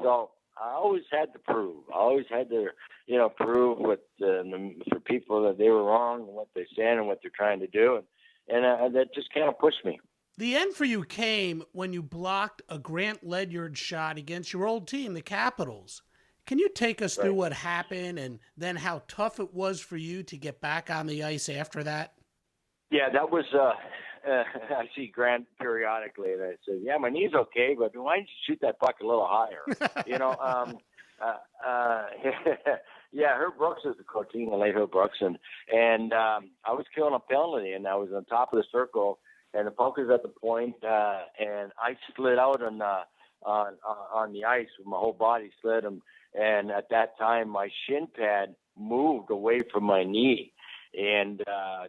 So I always had to prove. I always had to, you know, prove for people that they were wrong and what they're saying and what they're trying to do, and that just kind of pushed me. The end for you came when you blocked a Grant Ledyard shot against your old team, the Capitals. Can you take us through what happened and then how tough it was for you to get back on the ice after that? Yeah, that was, I see Grant periodically, and I said, yeah, my knee's okay, but why don't you shoot that puck a little higher? You know, yeah, Herb Brooks is the coach, the late Herb Brooks, and I was killing a penalty, and I was on top of the circle, and the puck was at the point, and I slid out on the ice with my whole body slid, and at that time my shin pad moved away from my knee, and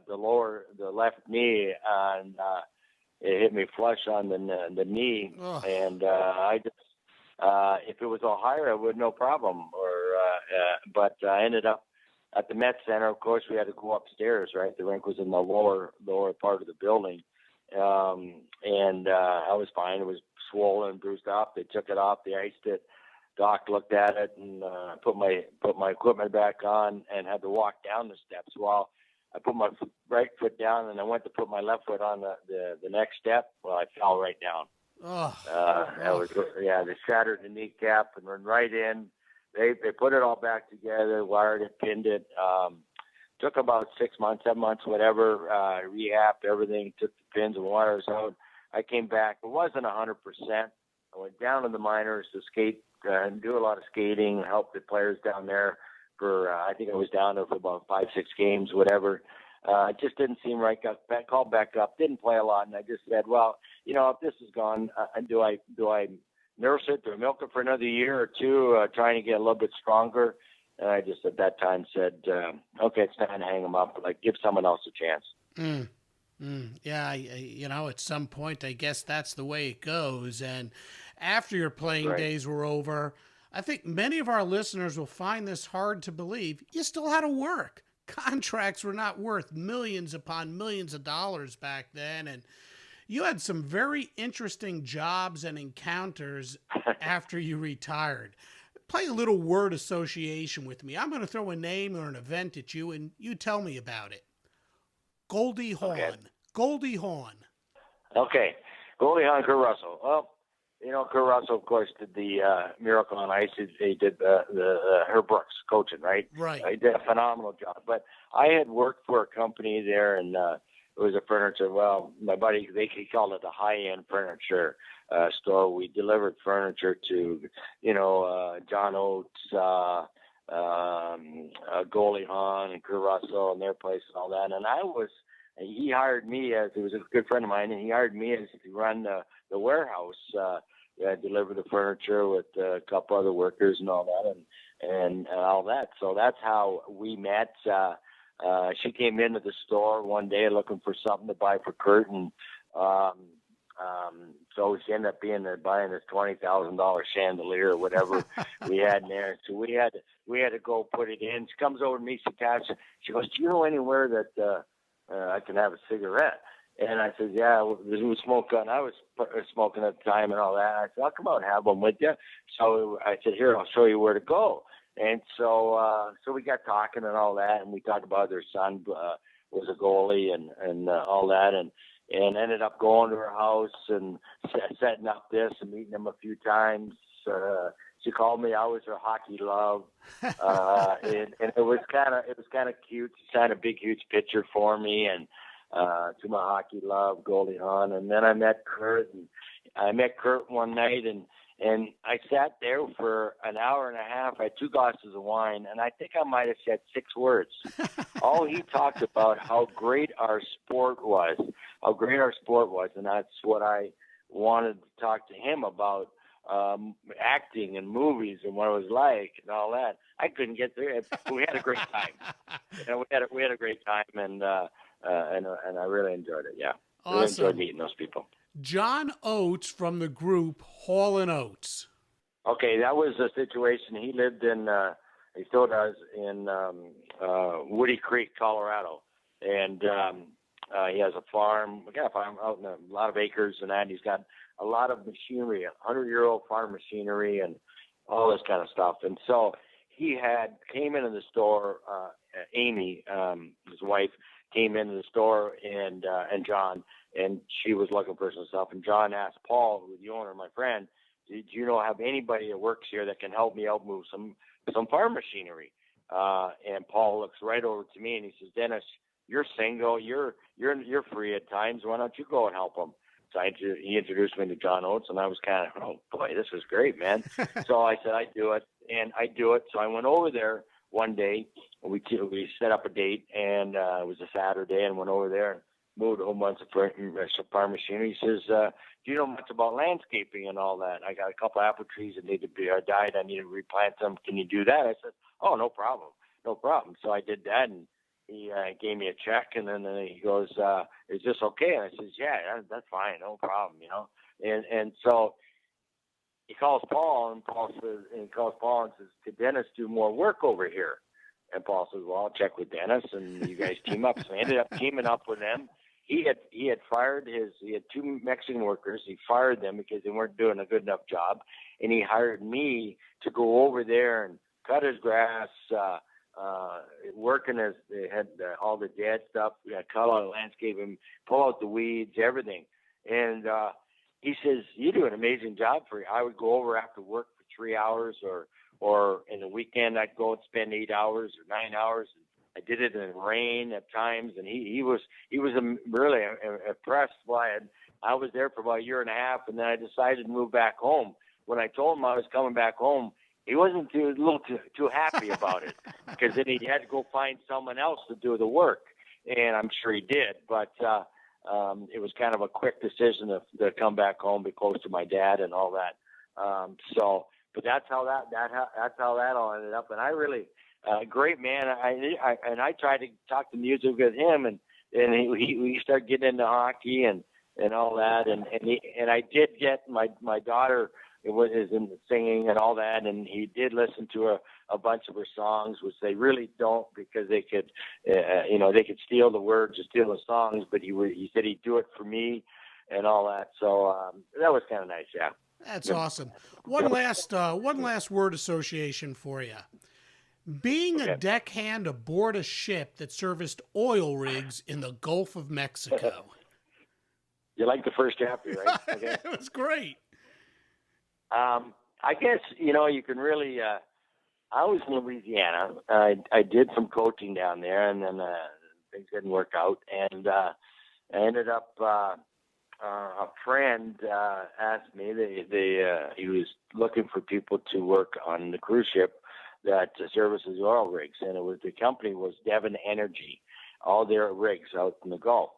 the left knee, and it hit me flush on the knee, and I just if it was all higher, I would no problem, but I ended up at the Met Center. Of course, we had to go upstairs, right? The rink was in the lower part of the building. And I was fine. It was swollen, bruised up. They took it off. They iced it. Doc looked at it and put my equipment back on and had to walk down the steps. Well, I put my right foot down and I went to put my left foot on the next step. Well, I fell right down. They shattered the kneecap and went right in. They put it all back together, wired it, pinned it. Took about 6 months, 7 months, whatever, rehabbed everything, took the pins and wires out. I came back. It wasn't 100%. I went down to the minors to skate and do a lot of skating, help the players down there for, I think I was down there for about 5-6 games, whatever. It just didn't seem right. Got back, called back up, didn't play a lot. And I just said, well, you know, if this is gone, do I nurse it or milk it for another year or two, trying to get a little bit stronger? And I just at that time said, okay, it's time to hang them up. Like, give someone else a chance. Yeah, you know, at some point, I guess that's the way it goes. And after your playing days were over, I think many of our listeners will find this hard to believe. You still had to work. Contracts were not worth millions upon millions of dollars back then. And, You had some very interesting jobs and encounters after you retired. Play a little word association with me. I'm going to throw a name or an event at you, and you tell me about it. Goldie Hawn. Okay. Goldie Hawn. Okay. Goldie Hawn, Kurt Russell. Well, Kurt Russell, of course, did the Miracle on Ice. He did the Herb Brooks coaching, right? Right. He did a phenomenal job. But I had worked for a company there, and it was a furniture. Well, my buddy, he called it a high-end furniture store. We delivered furniture to, John Oates, Goldie Hawn, and Kurt Russell, and their place and all that. And he hired me he was a good friend of mine, and he hired me as to run the warehouse, deliver the furniture with a couple other workers and all that, and all that. So that's how we met. She came into the store one day looking for something to buy for Kurt, and so she ended up buying this $20,000 chandelier or whatever we had in there. So we had to go put it in. She comes over to me, she goes, "Do you know anywhere that I can have a cigarette?" And I said, "Yeah, we was smoking. I was smoking at the time and all that." I said, "I'll come out and have one with you." So I said, "Here, I'll show you where to go." And so we got talking and all that, and we talked about their son was a goalie and all that, and ended up going to her house and setting up this and meeting him a few times. She called me. I was her hockey love, and it was kind of cute. She signed a big, huge picture for me, and to my hockey love, Goldie Hawn. And then I met Kurt, and I met Kurt one night, and I sat there for an hour and a half. I had 2 glasses of wine, and I think I might have said 6 words. All he talked about how great our sport was, and that's what I wanted to talk to him about. Acting and movies and what it was like and all that. I couldn't get there. We had a great time. We had a great time, and I really enjoyed it. Yeah, awesome. Really enjoyed meeting those people. John Oates from the group Hall & Oates. Okay, that was a situation. He lived in, he still does, in Woody Creek, Colorado, and he has a farm. We got a farm out in a lot of acres, and that he's got a lot of machinery, 100-year-old farm machinery, and all this kind of stuff. And so he came into the store. Amy, his wife, came into the store, and John, and she was looking for herself. And John asked Paul, who was the owner, my friend, "Do you have anybody that works here that can help me out move some farm machinery?" And Paul looks right over to me and he says, "Dennis, you're single. You're free at times. Why don't you go and help him?" So he introduced me to John Oates, and I was kind of, "Oh boy, this is great, man." So I said, "I'd do it," and I do it. So I went over there one day, and we set up a date, and it was a Saturday, and went over there and moved a whole bunch of farm machinery. He says, "Do you know much about landscaping and all that? I got a couple apple trees that need to be died. I need to replant them. Can you do that?" I said, "Oh, no problem. So I did that, and he gave me a check, and then he goes, "Is this okay?" And I says, "Yeah, that's fine, no problem, And so he calls Paul, and Paul says, "Could Dennis do more work over here?" And Paul says, "Well, I'll check with Dennis, and you guys team up." So I ended up teaming up with them. He had fired he had 2 Mexican workers. He fired them because they weren't doing a good enough job, and he hired me to go over there and cut his grass, working as they had all the dead stuff. We had cut all the landscaping, pull out the weeds, everything. And he says, "You do an amazing job for you." I would go over after work for 3 hours, or in the weekend I'd go and spend 8 hours or 9 hours. I did it in rain at times, and he was really impressed by it. I was there for about a year and a half, and then I decided to move back home. When I told him I was coming back home, he wasn't a little too happy about it, because then he had to go find someone else to do the work, and I'm sure he did. But it was kind of a quick decision to come back home, be close to my dad and all that. But that's how that all ended up. And I really, great man. I tried to talk to music with him, and we started getting into hockey and all that. And I did get my daughter is in the singing and all that, and he did listen to a bunch of her songs, which they really don't, because they could, they could steal the words or steal the songs. But he said he'd do it for me, and all that. So that was kind of nice. Yeah. That's awesome. One last word association for you. Being a deckhand aboard a ship that serviced oil rigs in the Gulf of Mexico. You like the first chapter, right? Okay. It was great. I guess, you can really, I was in Louisiana. I did some coaching down there, and then things didn't work out. And I ended up, a friend asked me, he was looking for people to work on the cruise ship that services oil rigs. And the company was Devon Energy, all their rigs out in the Gulf.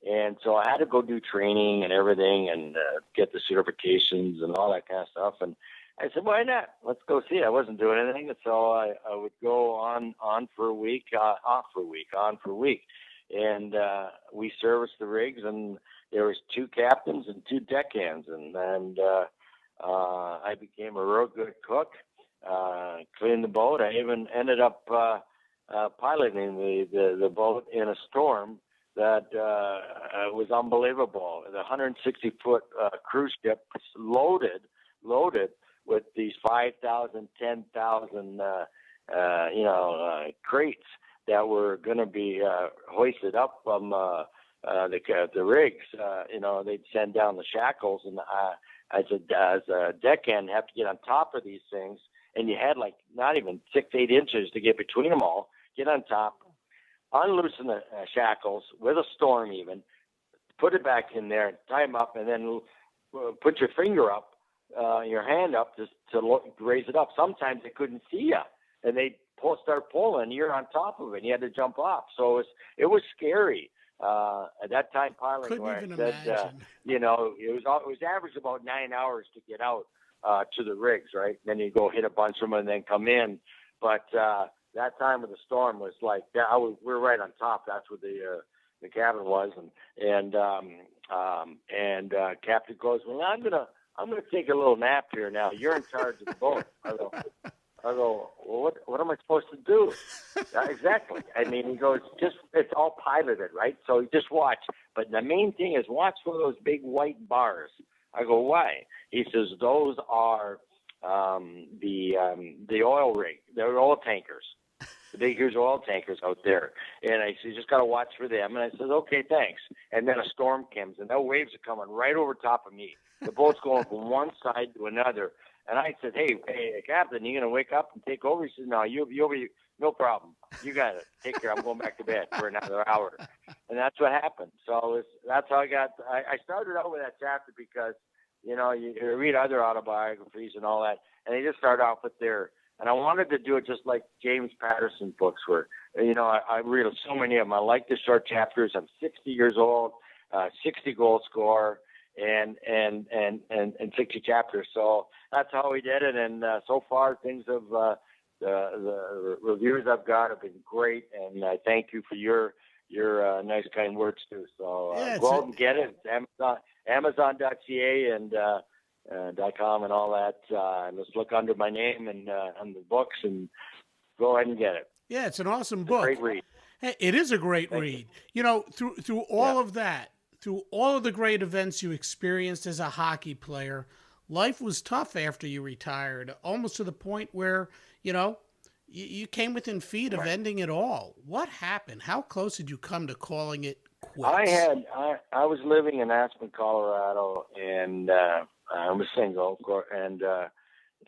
And so I had to go do training and everything and get the certifications and all that kind of stuff. And I said, why not? Let's go see it. I wasn't doing anything. And so I would go on for a week, off for a week, on for a week. And we serviced the rigs, and there was 2 captains and 2 deckhands. And I became a real good cook, cleaned the boat. I even ended up piloting the boat in a storm that was unbelievable. The 160-foot cruise ship loaded with these 5,000, 10,000, crates that were going to be hoisted up from the rigs. They'd send down the shackles, and as a deckhand, have to get on top of these things, and you had like not even 6-8 inches to get between them all. Get on top, unloosen the shackles with a storm, even put it back in there, tie them up, and then put your finger up, your hand up to raise it up. Sometimes they couldn't see you, and they'd start pulling. You're on top of it, and you had to jump off. So it was scary. At that time, piloting, Couldn't where even I said, it was average about 9 hours to get out to the rigs, right? Then you go hit a bunch of them and then come in. But that time with the storm was like we're right on top. That's where the cabin was, and Captain goes, well, I'm gonna take a little nap here now. You're in charge of the boat. I go, well, what am I supposed to do? Exactly. I mean, he goes, it's all piloted, right? So you just watch. But the main thing is watch for those big white bars. I go, why? He says, those are the oil rig. They're oil tankers. The big, huge oil tankers out there. And I said, you just got to watch for them. And I said, okay, thanks. And then a storm comes, and the waves are coming right over top of me. The boat's going from one side to another. And I said, hey, Captain, you going to wake up and take over? He said, no, you'll be, no problem. You got it. Take care. I'm going back to bed for another hour. And that's what happened. So that's how I started out with that chapter because, you read other autobiographies and all that, and they just start off with and I wanted to do it just like James Patterson books were. I read so many of them. I like the short chapters. I'm 60 years old, 60 goal scorer, and 60 chapters. So that's how we did it. And so far, things have the reviews I've got have been great. And I thank you for your nice, kind words too. So go out and get it. It's Amazon.ca and .com and all that. And just look under my name and on the books and go ahead and get it. Yeah, it's an awesome book. Great read. Hey, it is a great read. Through all of that, through all of the great events you experienced as a hockey player, life was tough after you retired, almost to the point where, you came within feet of ending it all. What happened? How close did you come to calling it quits? I was living in Aspen, Colorado, and I was single, of course, and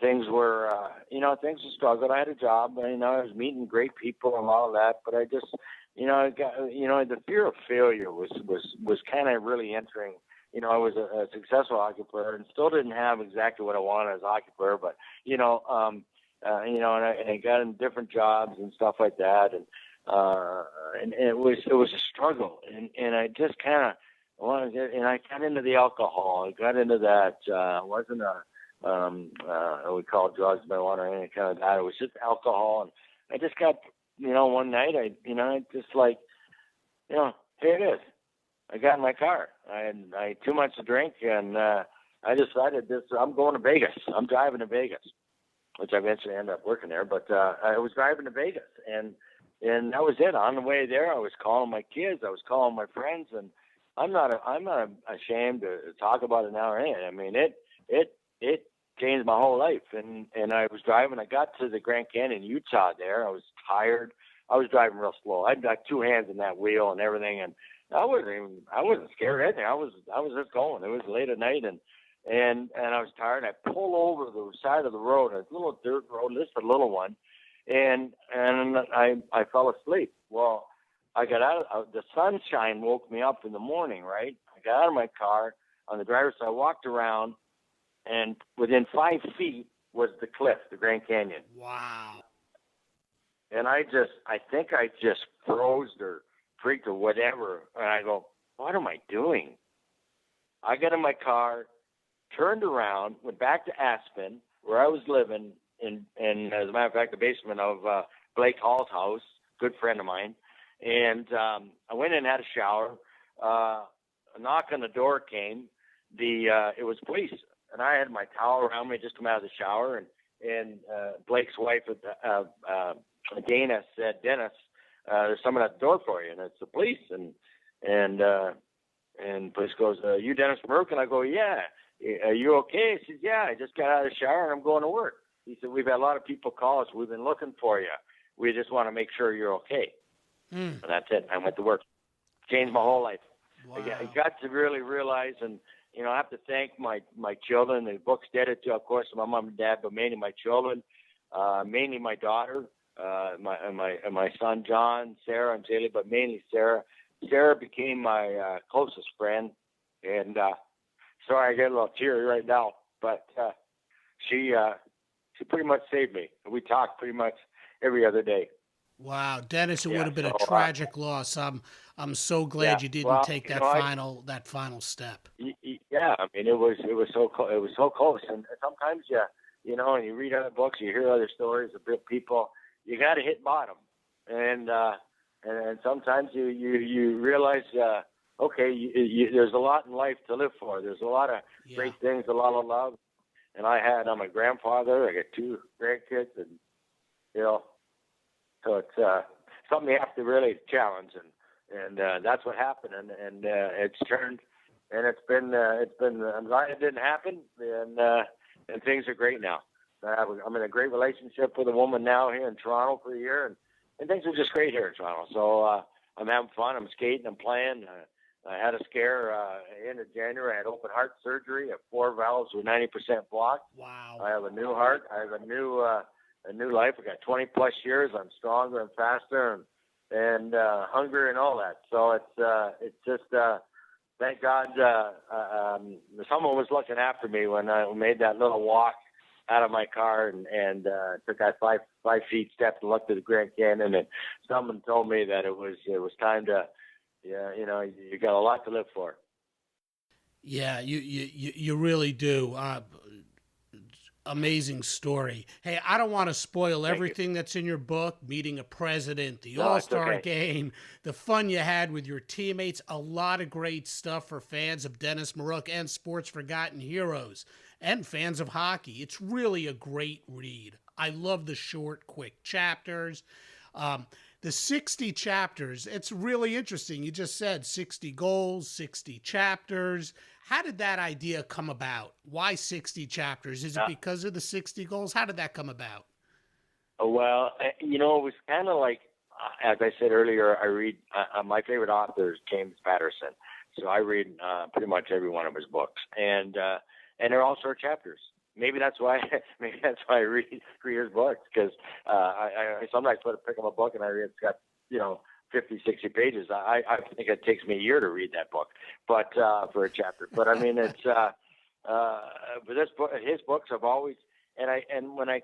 things were, things were struggled. I had a job, I was meeting great people and all of that, but I just, the fear of failure was kind of really entering. I was a successful hockey player and still didn't have exactly what I wanted as a hockey player, but, and I got in different jobs and stuff like that. And it was a struggle. And I just kind of wanted to and I got into the alcohol. I got into that, wasn't we call it drugs, marijuana, or anything kind of that. It was just alcohol. And I just got, one night, I just like, here it is. I got in my car. I had too much to drink, and I decided I'm going to Vegas. I'm driving to Vegas, which I eventually ended up working there. But I was driving to Vegas, and that was it. On the way there, I was calling my kids. I was calling my friends, and I'm not ashamed to talk about it now or anything. I mean, it changed my whole life. And I was driving. I got to the Grand Canyon, Utah. There, I was tired. I was driving real slow. I'd got two hands in that wheel and everything, and I wasn't scared of anything. I was just going. It was late at night, and I was tired. I pulled over the side of the road, a little dirt road, just a little one, and I fell asleep. Well, I got out. The sunshine woke me up in the morning. Right, I got out of my car on the driver's side. I walked around, and within 5 feet was the cliff, the Grand Canyon. Wow. And I think I just froze or freaked or whatever. And I go, what am I doing? I got in my car, turned around, went back to Aspen, where I was living, in as a matter of fact, the basement of Blake Hall's house, good friend of mine. And I went in and had a shower. A knock on the door came. It was police. And I had my towel around me, just come out of the shower. And Blake's wife, Dana, said, Dennis, there's someone at the door for you, and it's the police. And police goes, you Dennis Maruk? And I go, yeah. Are you okay? He says, yeah, I just got out of the shower and I'm going to work. He said, we've had a lot of people call us. We've been looking for you. We just want to make sure you're okay. And that's it. I went to work. Changed my whole life. Wow. I got to really realize, and I have to thank my children. The book's dedicated to, of course, my mom and dad, but mainly my children, mainly my daughter, my son John, Sarah, and Jaylee, but mainly Sarah. Sarah became my closest friend, and sorry I get a little teary right now, but she pretty much saved me. We talk pretty much every other day. Wow, Dennis, it would have been so, a tragic loss. I'm so glad you didn't take that final step. Yeah, I mean it was so it was so close, and sometimes and you read other books, you hear other stories of people. You got to hit bottom, and sometimes you realize, okay, there's a lot in life to live for. There's a lot of great things, a lot of love, and I'm a grandfather. I got 2 grandkids, and so it's something you have to really challenge, and that's what happened, and it's turned, and it's been I'm glad it didn't happen, and things are great now. I'm in a great relationship with a woman now here in Toronto for a year, and things are just great here in Toronto. So I'm having fun. I'm skating. I'm playing. I had a scare end of January. I had open heart surgery. I have 4 valves were 90% blocked. Wow. I have a new heart. I have a new life. I got 20 plus years. I'm stronger and faster and hungrier and all that. So it's just thank God someone was looking after me when I made that little walk out of my car and took that 5 feet step and looked at the Grand Canyon, and someone told me that it was time to, you got a lot to live for. Yeah, you really do. Amazing story. Hey, I don't want to spoil everything that's in your book, meeting a president, the All-Star game, the fun you had with your teammates, a lot of great stuff for fans of Dennis Maruk and Sports Forgotten Heroes and fans of hockey. It's really a great read. I love the short, quick chapters. The 60 chapters, it's really interesting. You just said 60 goals, 60 chapters. How did that idea come about? Why 60 chapters? Is it because of the 60 goals? How did that come about? Well, it was kind of like, as I said earlier, I read, my favorite author is James Patterson. So I read pretty much every one of his books. And they're all short chapters. Maybe that's why I read his books, because I sometimes pick up a book and I read, it's got, 50, 60 pages. I think it takes me a year to read that book, but for a chapter. But I mean, it's but this book, his books have always. And when I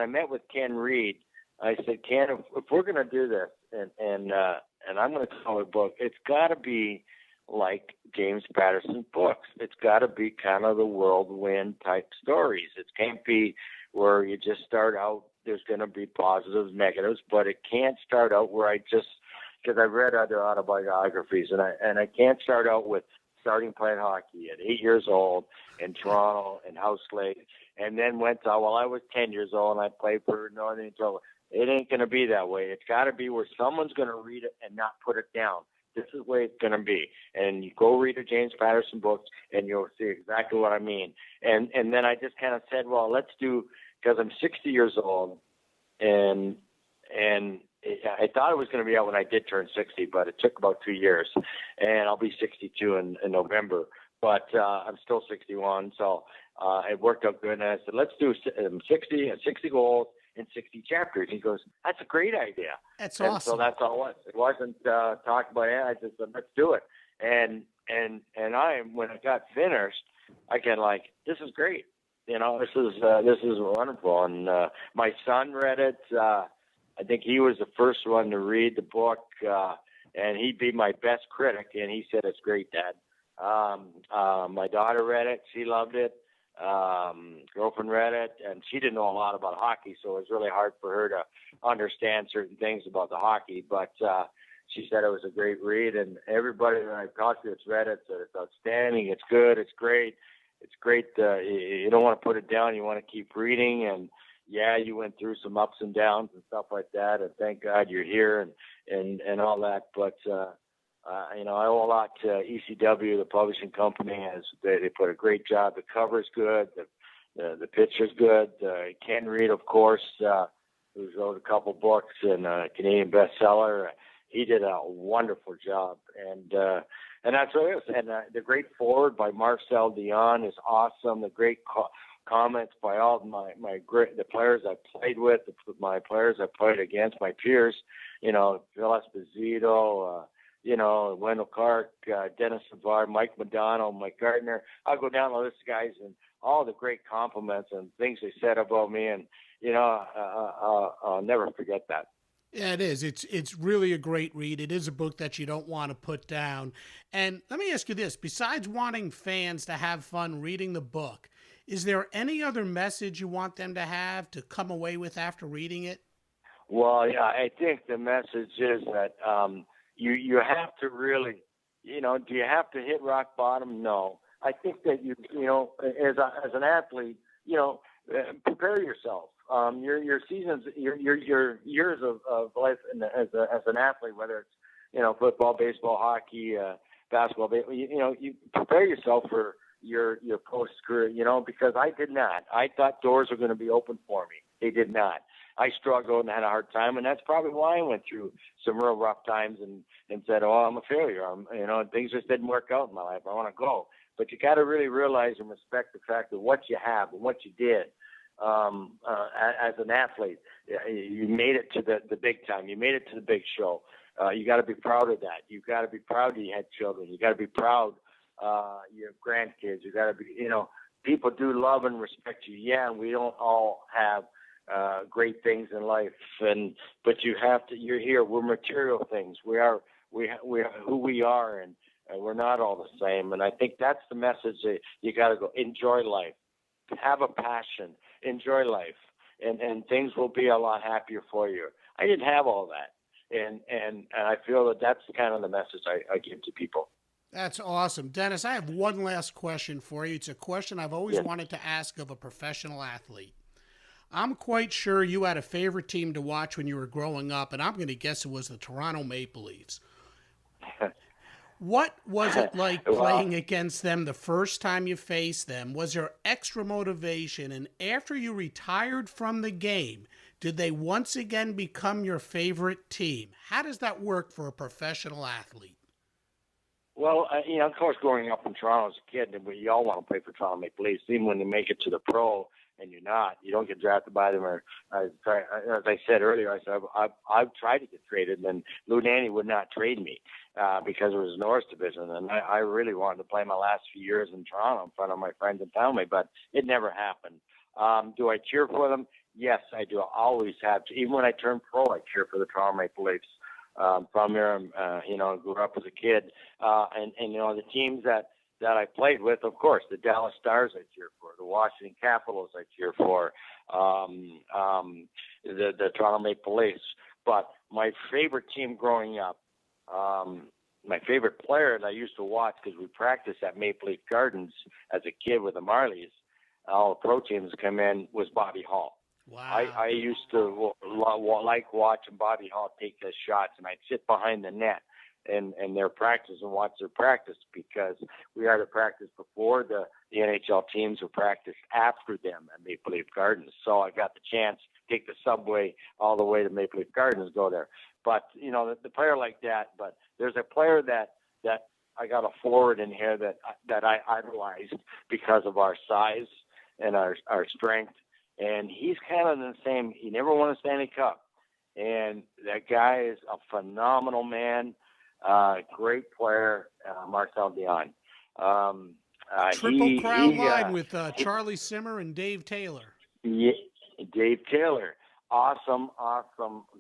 met with Ken Reed, I said, Ken, if we're going to do this, and I'm going to tell a book, it's got to be like James Patterson's books. It's got to be kind of the whirlwind type stories. It can't be where you just start out. There's going to be positives, negatives, but it can't start out where because I've read other autobiographies, and I can't start out with starting playing hockey at 8 years old in Toronto and House Lake, and then went to, I was 10 years old and I played for Northern Ontario. It ain't going to be that way. It's got to be where someone's going to read it and not put it down. This is the way it's going to be. And you go read a James Patterson book, and you'll see exactly what I mean. And then I just kind of said, well, let's do, because I'm 60 years old, and I thought it was going to be out when I did turn 60, but it took about 2 years, and I'll be 62 in November. But I'm still 61, so it worked out good. And I said, let's do 60 goals in 60 chapters. He goes, that's a great idea. That's and awesome. So that's all it was. It wasn't talked about it. I just said, let's do it. And when I got finished, I kind of like, this is great. You know, this is wonderful. And my son read it. I think he was the first one to read the book, and he'd be my best critic. And he said, it's great, Dad. My daughter read it. She loved it. Girlfriend read it, and she didn't know a lot about hockey, so it was really hard for her to understand certain things about the hockey. But she said it was a great read, and everybody that I've talked to that's read it said it's outstanding. It's good. It's great. It's great. You don't want to put it down. You want to keep reading. And yeah, you went through some ups and downs and stuff like that, and thank God you're here and all that. But you know, I owe a lot to ECW, the publishing company, as they put a great job. The cover's good, the picture's good. Ken Reed, of course, who wrote a couple books and a Canadian bestseller, he did a wonderful job, and that's what it is. And the great forward by Marcel Dion is awesome. The great comments by all the players I played with, my players I played against, my peers. You know, Phil Esposito. You know, Wendell Clark, Dennis Maruk, Mike McDonald, Mike Gardner. I'll go down the list of guys and all the great compliments and things they said about me. And, you know, I'll never forget that. Yeah, it is. It's really a great read. It is a book that you don't want to put down. And let me ask you this. Besides wanting fans to have fun reading the book, is there any other message you want them to have to come away with after reading it? Well, yeah, I think the message is that you have to really, you know, do you have to hit rock bottom? No. I think that you know, as an athlete, you know, prepare yourself. Your seasons, your years of life as an athlete, whether it's, you know, football, baseball, hockey, basketball, you know, you prepare yourself for your post career, you know, because I did not. I thought doors were going to be open for me. They did not. I struggled and had a hard time, and that's probably why I went through some real rough times and said, "Oh, I'm a failure. You know, things just didn't work out in my life. I want to go." But you got to really realize and respect the fact that what you have and what you did as an athlete, you made it to the big time. You made it to the big show. You got to be proud of that. You got to be proud that you had children. You got to be proud you have grandkids. You got to be, you know, people do love and respect you. Yeah, and we don't all have great things in life, but you have to. You're here. We're material things. We are who we are, and we're not all the same. And I think that's the message that you got to go. Enjoy life. Have a passion. Enjoy life, and things will be a lot happier for you. I didn't have all that, and I feel that that's kind of the message I give to people. That's awesome. Dennis, I have one last question for you. It's a question I've always wanted to ask of a professional athlete. I'm quite sure you had a favorite team to watch when you were growing up, and I'm going to guess it was the Toronto Maple Leafs. What was it like playing against them the first time you faced them? Was there extra motivation? And after you retired from the game, did they once again become your favorite team? How does that work for a professional athlete? Well, you know, of course, growing up in Toronto as a kid, we all want to play for Toronto Maple Leafs. Even when they make it to the pro, and you're not, you don't get drafted by them. Or as I said earlier, I said I've tried to get traded, and Lou Nanne would not trade me because it was Norris division, and I really wanted to play my last few years in Toronto in front of my friends and family, but it never happened. Do I cheer for them? Yes, I do. I always have to. Even when I turned pro, I cheer for the Toronto Maple Leafs. From here, you know, grew up as a kid, and you know, the teams that I played with, of course, the Dallas Stars I cheer for, the Washington Capitals I cheer for, the Toronto Maple Leafs. But my favorite team growing up, my favorite player that I used to watch because we practiced at Maple Leaf Gardens as a kid with the Marlies, all the pro teams come in, was Bobby Hall. Wow. I used to like watching Bobby Hall take his shots, and I'd sit behind the net and their practice and watch their practice, because we are to practice before the NHL teams who practice after them at Maple Leaf Gardens. So I got the chance to take the subway all the way to Maple Leaf Gardens, go there. But, the player like that, but there's a player that I got a forward in here that I idolized because of our size and our strength. And he's kind of the same. He never won a Stanley Cup. And that guy is a phenomenal man, great player, Marcel Dion. Triple Crown line with Charlie Simmer and Dave Taylor. Yeah, Dave Taylor. Awesome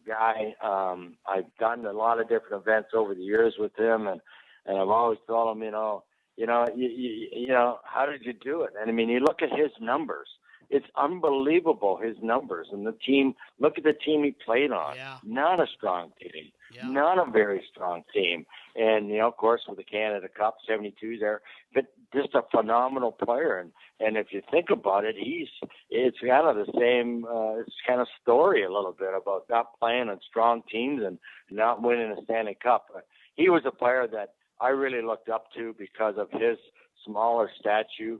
guy. I've done a lot of different events over the years with him, and I've always told him, how did you do it? And I mean, you look at his numbers. It's unbelievable, his numbers. And the team, look at the team he played on. Yeah. Not a strong team. Yeah. Not a very strong team. And, of course, with the Canada Cup, 72 there, but just a phenomenal player. And if you think about it, it's kind of the same kind of story a little bit about not playing on strong teams and not winning a Stanley Cup. But he was a player that I really looked up to because of his smaller stature.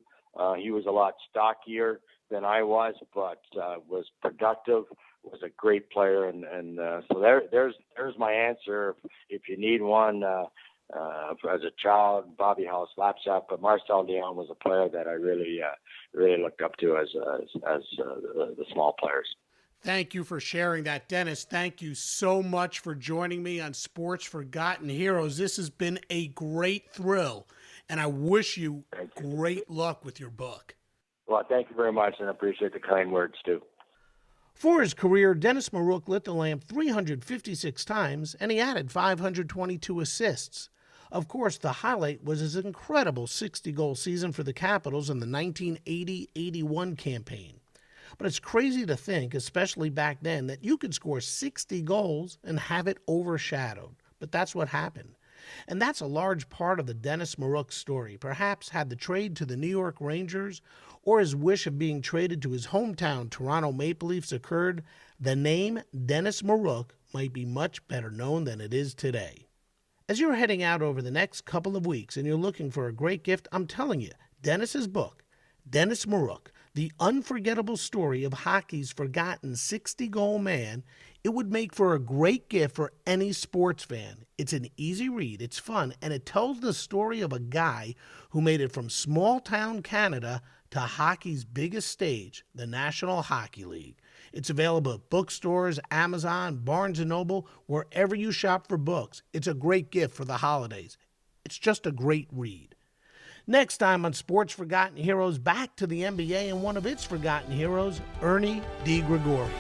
He was a lot stockier than I was, but was productive, was a great player, and so there's my answer. If you need one, as a child, Bobby Howe slaps up, but Marcel Dion was a player that I really looked up to as the small players. Thank you for sharing that, Dennis. Thank you so much for joining me on Sports Forgotten Heroes. This has been a great thrill, and I wish you great luck with your book. Well, thank you very much, and I appreciate the kind words, too. For his career, Dennis Maruk lit the lamp 356 times, and he added 522 assists. Of course, the highlight was his incredible 60-goal season for the Capitals in the 1980-81 campaign. But it's crazy to think, especially back then, that you could score 60 goals and have it overshadowed. But that's what happened. And that's a large part of the Dennis Maruk story. Perhaps had the trade to the New York Rangers or his wish of being traded to his hometown Toronto Maple Leafs occurred, the name Dennis Maruk might be much better known than it is today. As you're heading out over the next couple of weeks and you're looking for a great gift, I'm telling you, Dennis's book, Dennis Maruk, The Unforgettable Story of Hockey's Forgotten 60-Goal Man, it would make for a great gift for any sports fan. It's an easy read, it's fun, and it tells the story of a guy who made it from small-town Canada to hockey's biggest stage, the National Hockey League. It's available at bookstores, Amazon, Barnes & Noble, wherever you shop for books. It's a great gift for the holidays. It's just a great read. Next time on Sports Forgotten Heroes, back to the NBA and one of its forgotten heroes, Ernie DiGregorio.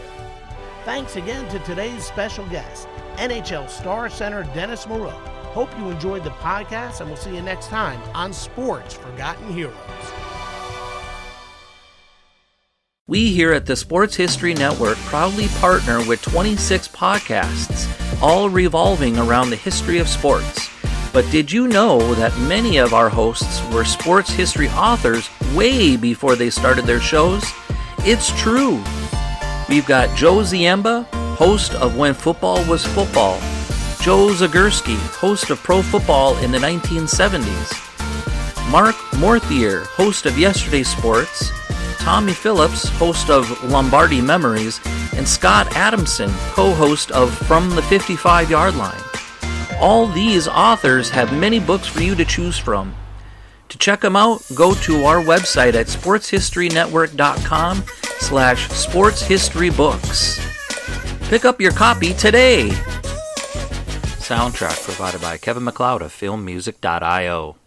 Thanks again to today's special guest, NHL star center Dennis Maruk. Hope you enjoyed the podcast, and we'll see you next time on Sports Forgotten Heroes. We here at the Sports History Network proudly partner with 26 podcasts, all revolving around the history of sports. But did you know that many of our hosts were sports history authors way before they started their shows? It's true. We've got Joe Ziemba, host of When Football Was Football, Joe Zagurski, host of Pro Football in the 1970s, Mark Morthier, host of Yesterday's Sports, Tommy Phillips, host of Lombardi Memories, and Scott Adamson, co-host of From the 55-Yard Line. All these authors have many books for you to choose from. To check them out, go to our website at sportshistorynetwork.com/sportshistorybooks. Pick up your copy today. Soundtrack provided by Kevin MacLeod of filmmusic.io.